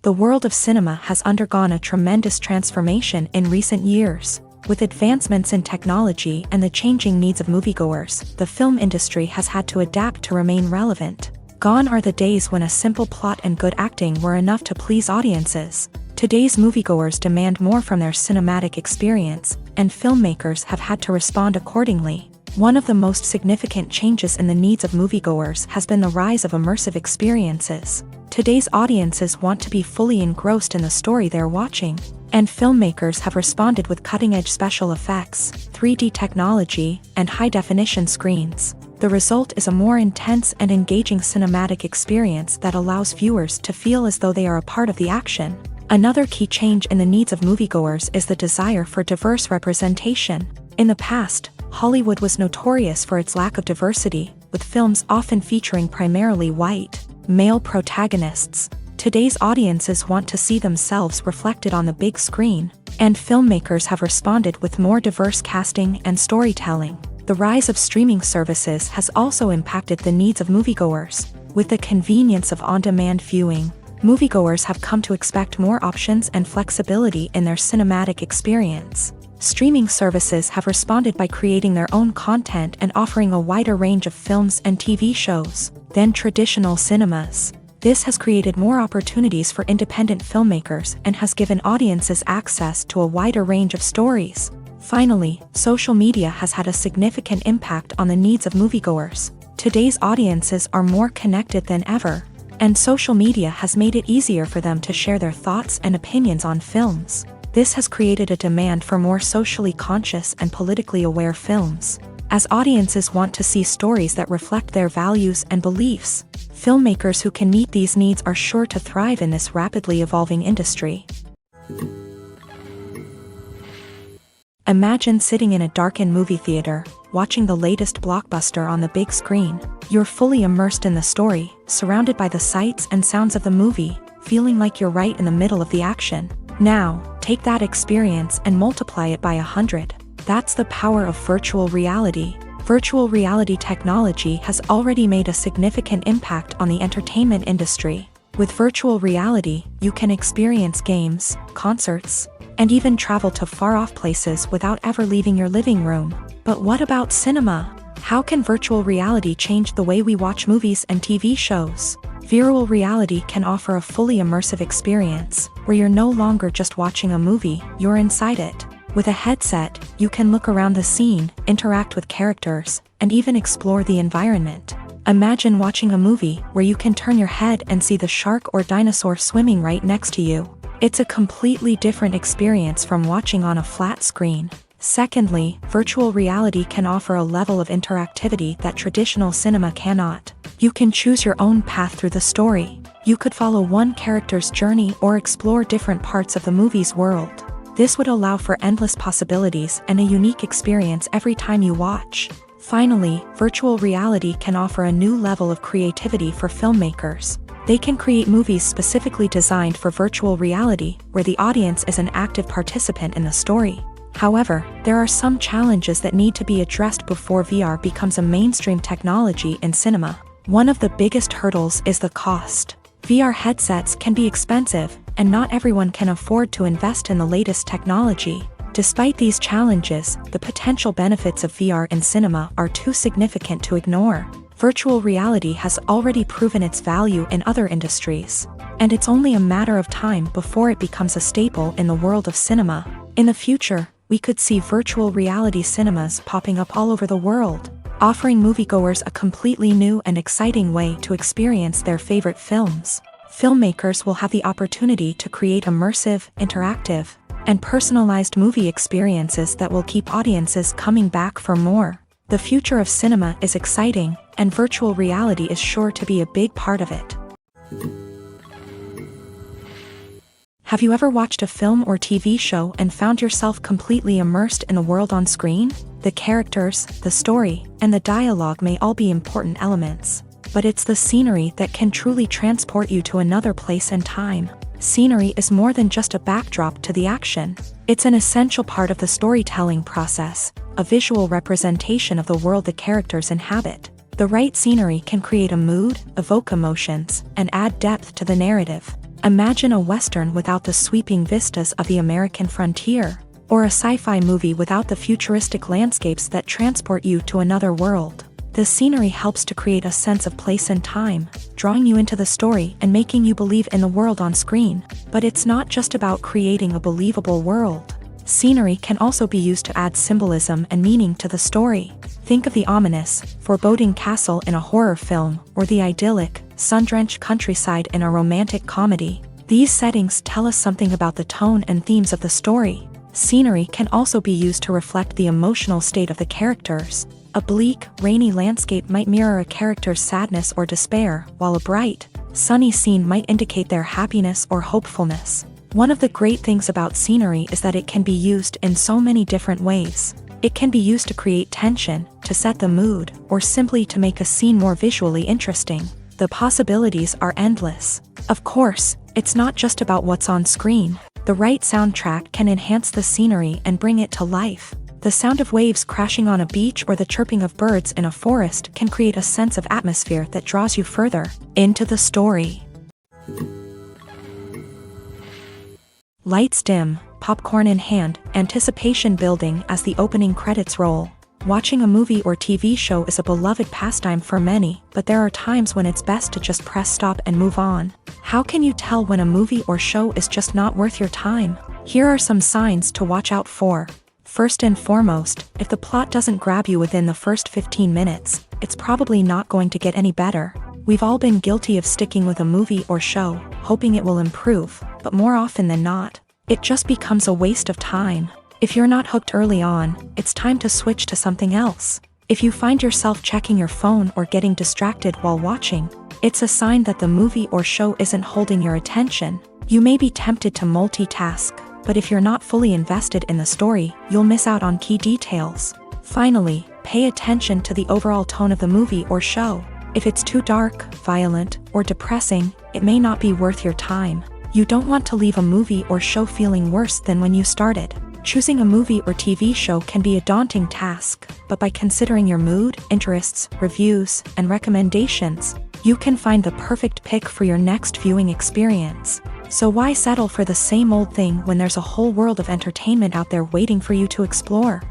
The world of cinema has undergone a tremendous transformation in recent years. With advancements in technology and the changing needs of moviegoers, the film industry has had to adapt to remain relevant. Gone are the days when a simple plot and good acting were enough to please audiences. Today's moviegoers demand more from their cinematic experience, and filmmakers have had to respond accordingly. One of the most significant changes in the needs of moviegoers has been the rise of immersive experiences. Today's audiences want to be fully engrossed in the story they're watching, and filmmakers have responded with cutting-edge special effects, 3D technology, and high-definition screens. The result is a more intense and engaging cinematic experience that allows viewers to feel as though they are a part of the action. Another key change in the needs of moviegoers is the desire for diverse representation. In the past, Hollywood was notorious for its lack of diversity, with films often featuring primarily white, male protagonists. Today's audiences want to see themselves reflected on the big screen, and filmmakers have responded with more diverse casting and storytelling. The rise of streaming services has also impacted the needs of moviegoers. With the convenience of on-demand viewing, moviegoers have come to expect more options and flexibility in their cinematic experience. Streaming services have responded by creating their own content and offering a wider range of films and TV shows than traditional cinemas. This has created more opportunities for independent filmmakers and has given audiences access to a wider range of stories. Finally, social media has had a significant impact on the needs of moviegoers. Today's audiences are more connected than ever, and social media has made it easier for them to share their thoughts and opinions on films. This has created a demand for more socially conscious and politically aware films. As audiences want to see stories that reflect their values and beliefs, filmmakers who can meet these needs are sure to thrive in this rapidly evolving industry. Imagine sitting in a darkened movie theater, watching the latest blockbuster on the big screen. You're fully immersed in the story, surrounded by the sights and sounds of the movie, feeling like you're right in the middle of the action. Now, take that experience and multiply it by 100. That's the power of virtual reality. Virtual reality technology has already made a significant impact on the entertainment industry. With virtual reality, you can experience games, concerts, and even travel to far-off places without ever leaving your living room. But what about cinema? How can virtual reality change the way we watch movies and TV shows? Virtual reality can offer a fully immersive experience, where you're no longer just watching a movie, you're inside it. With a headset, you can look around the scene, interact with characters, and even explore the environment. Imagine watching a movie where you can turn your head and see the shark or dinosaur swimming right next to you. It's a completely different experience from watching on a flat screen. Secondly, virtual reality can offer a level of interactivity that traditional cinema cannot. You can choose your own path through the story. You could follow one character's journey or explore different parts of the movie's world. This would allow for endless possibilities and a unique experience every time you watch. Finally, virtual reality can offer a new level of creativity for filmmakers. They can create movies specifically designed for virtual reality, where the audience is an active participant in the story. However, there are some challenges that need to be addressed before VR becomes a mainstream technology in cinema. One of the biggest hurdles is the cost. VR headsets can be expensive, and not everyone can afford to invest in the latest technology. Despite these challenges, the potential benefits of VR in cinema are too significant to ignore. Virtual reality has already proven its value in other industries, and it's only a matter of time before it becomes a staple in the world of cinema. In the future, we could see virtual reality cinemas popping up all over the world, offering moviegoers a completely new and exciting way to experience their favorite films. Filmmakers will have the opportunity to create immersive, interactive, and personalized movie experiences that will keep audiences coming back for more. The future of cinema is exciting, and virtual reality is sure to be a big part of it. Have you ever watched a film or TV show and found yourself completely immersed in the world on screen? The characters, the story, and the dialogue may all be important elements, but it's the scenery that can truly transport you to another place and time. Scenery is more than just a backdrop to the action. It's an essential part of the storytelling process, a visual representation of the world the characters inhabit. The right scenery can create a mood, evoke emotions, and add depth to the narrative. Imagine a Western without the sweeping vistas of the American frontier, or a sci-fi movie without the futuristic landscapes that transport you to another world. The scenery helps to create a sense of place and time, drawing you into the story and making you believe in the world on screen. But it's not just about creating a believable world. Scenery can also be used to add symbolism and meaning to the story. Think of the ominous, foreboding castle in a horror film, or the idyllic, sun-drenched countryside in a romantic comedy. These settings tell us something about the tone and themes of the story. Scenery can also be used to reflect the emotional state of the characters. A bleak, rainy landscape might mirror a character's sadness or despair, while a bright, sunny scene might indicate their happiness or hopefulness. One of the great things about scenery is that it can be used in so many different ways. It can be used to create tension, to set the mood, or simply to make a scene more visually interesting. The possibilities are endless. Of course, it's not just about what's on screen. The right soundtrack can enhance the scenery and bring it to life. The sound of waves crashing on a beach or the chirping of birds in a forest can create a sense of atmosphere that draws you further into the story. Lights dim, popcorn in hand, anticipation building as the opening credits roll. Watching a movie or TV show is a beloved pastime for many, but there are times when it's best to just press stop and move on. How can you tell when a movie or show is just not worth your time? Here are some signs to watch out for. First and foremost, if the plot doesn't grab you within the first 15 minutes, it's probably not going to get any better. We've all been guilty of sticking with a movie or show, hoping it will improve, but more often than not, it just becomes a waste of time. If you're not hooked early on, it's time to switch to something else. If you find yourself checking your phone or getting distracted while watching, it's a sign that the movie or show isn't holding your attention. You may be tempted to multitask, but if you're not fully invested in the story, you'll miss out on key details. Finally, pay attention to the overall tone of the movie or show. If it's too dark, violent, or depressing, it may not be worth your time. You don't want to leave a movie or show feeling worse than when you started. Choosing a movie or TV show can be a daunting task, but by considering your mood, interests, reviews, and recommendations, you can find the perfect pick for your next viewing experience. So why settle for the same old thing when there's a whole world of entertainment out there waiting for you to explore?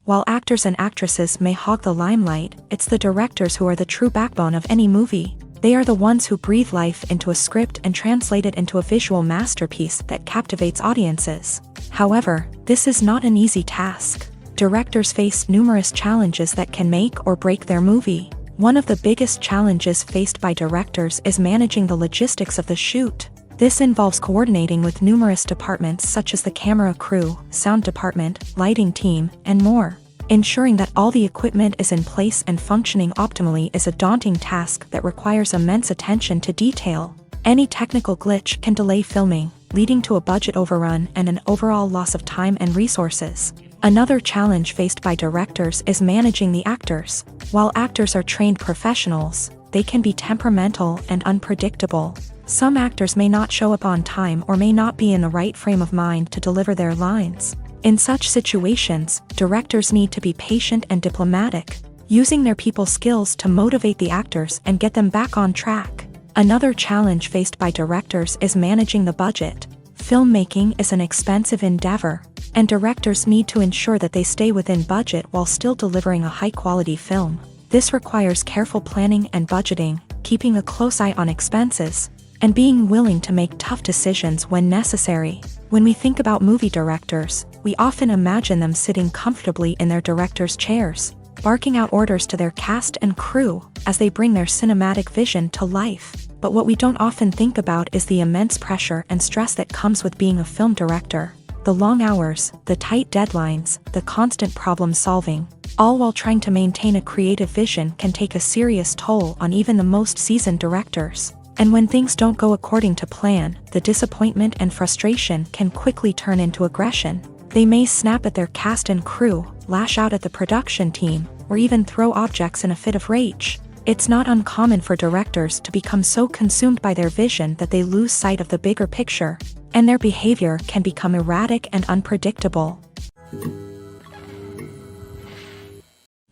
While actors and actresses may hog the limelight, it's the directors who are the true backbone of any movie. They are the ones who breathe life into a script and translate it into a visual masterpiece that captivates audiences. However, this is not an easy task. Directors face numerous challenges that can make or break their movie. One of the biggest challenges faced by directors is managing the logistics of the shoot. This involves coordinating with numerous departments such as the camera crew, sound department, lighting team, and more. Ensuring that all the equipment is in place and functioning optimally is a daunting task that requires immense attention to detail. Any technical glitch can delay filming, leading to a budget overrun and an overall loss of time and resources. Another challenge faced by directors is managing the actors. While actors are trained professionals, they can be temperamental and unpredictable. Some actors may not show up on time or may not be in the right frame of mind to deliver their lines. In such situations, directors need to be patient and diplomatic, using their people skills to motivate the actors and get them back on track. Another challenge faced by directors is managing the budget. Filmmaking is an expensive endeavor, and directors need to ensure that they stay within budget while still delivering a high-quality film. This requires careful planning and budgeting, keeping a close eye on expenses, and being willing to make tough decisions when necessary. When we think about movie directors, we often imagine them sitting comfortably in their director's chairs, barking out orders to their cast and crew as they bring their cinematic vision to life. But what we don't often think about is the immense pressure and stress that comes with being a film director. The long hours, the tight deadlines, the constant problem solving, all while trying to maintain a creative vision can take a serious toll on even the most seasoned directors. And when things don't go according to plan, the disappointment and frustration can quickly turn into aggression. They may snap at their cast and crew, lash out at the production team, or even throw objects in a fit of rage. It's not uncommon for directors to become so consumed by their vision that they lose sight of the bigger picture, and their behavior can become erratic and unpredictable.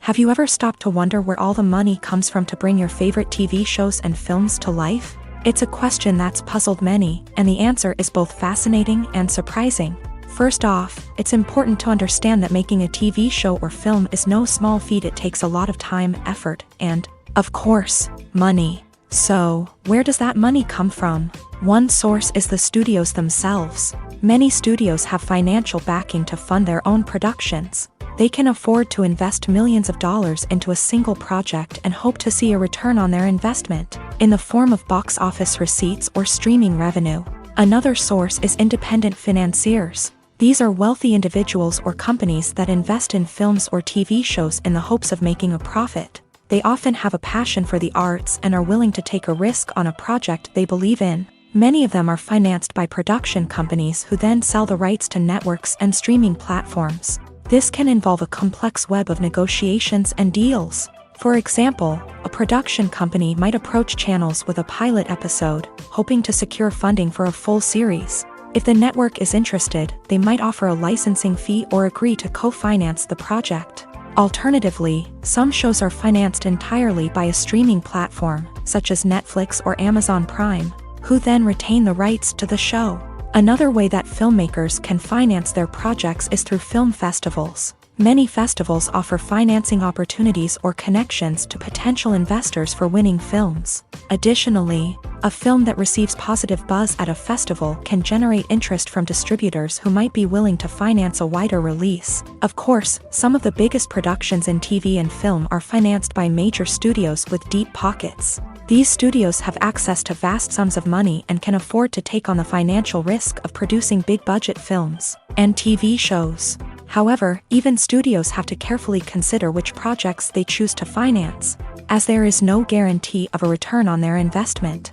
Have you ever stopped to wonder where all the money comes from to bring your favorite TV shows and films to life? It's a question that's puzzled many, and the answer is both fascinating and surprising. First off, it's important to understand that making a TV show or film is no small feat. It takes a lot of time, effort, and, of course, money. So, where does that money come from? One source is the studios themselves. Many studios have financial backing to fund their own productions. They can afford to invest millions of dollars into a single project and hope to see a return on their investment, in the form of box office receipts or streaming revenue. Another source is independent financiers. These are wealthy individuals or companies that invest in films or TV shows in the hopes of making a profit. They often have a passion for the arts and are willing to take a risk on a project they believe in. Many of them are financed by production companies who then sell the rights to networks and streaming platforms. This can involve a complex web of negotiations and deals. For example, a production company might approach channels with a pilot episode, hoping to secure funding for a full series. If the network is interested, they might offer a licensing fee or agree to co-finance the project. Alternatively, some shows are financed entirely by a streaming platform, such as Netflix or Amazon Prime, who then retain the rights to the show. Another way that filmmakers can finance their projects is through film festivals. Many festivals offer financing opportunities or connections to potential investors for winning films. Additionally, a film that receives positive buzz at a festival can generate interest from distributors who might be willing to finance a wider release. Of course, some of the biggest productions in TV and film are financed by major studios with deep pockets. These studios have access to vast sums of money and can afford to take on the financial risk of producing big-budget films and TV shows. However, even studios have to carefully consider which projects they choose to finance, as there is no guarantee of a return on their investment.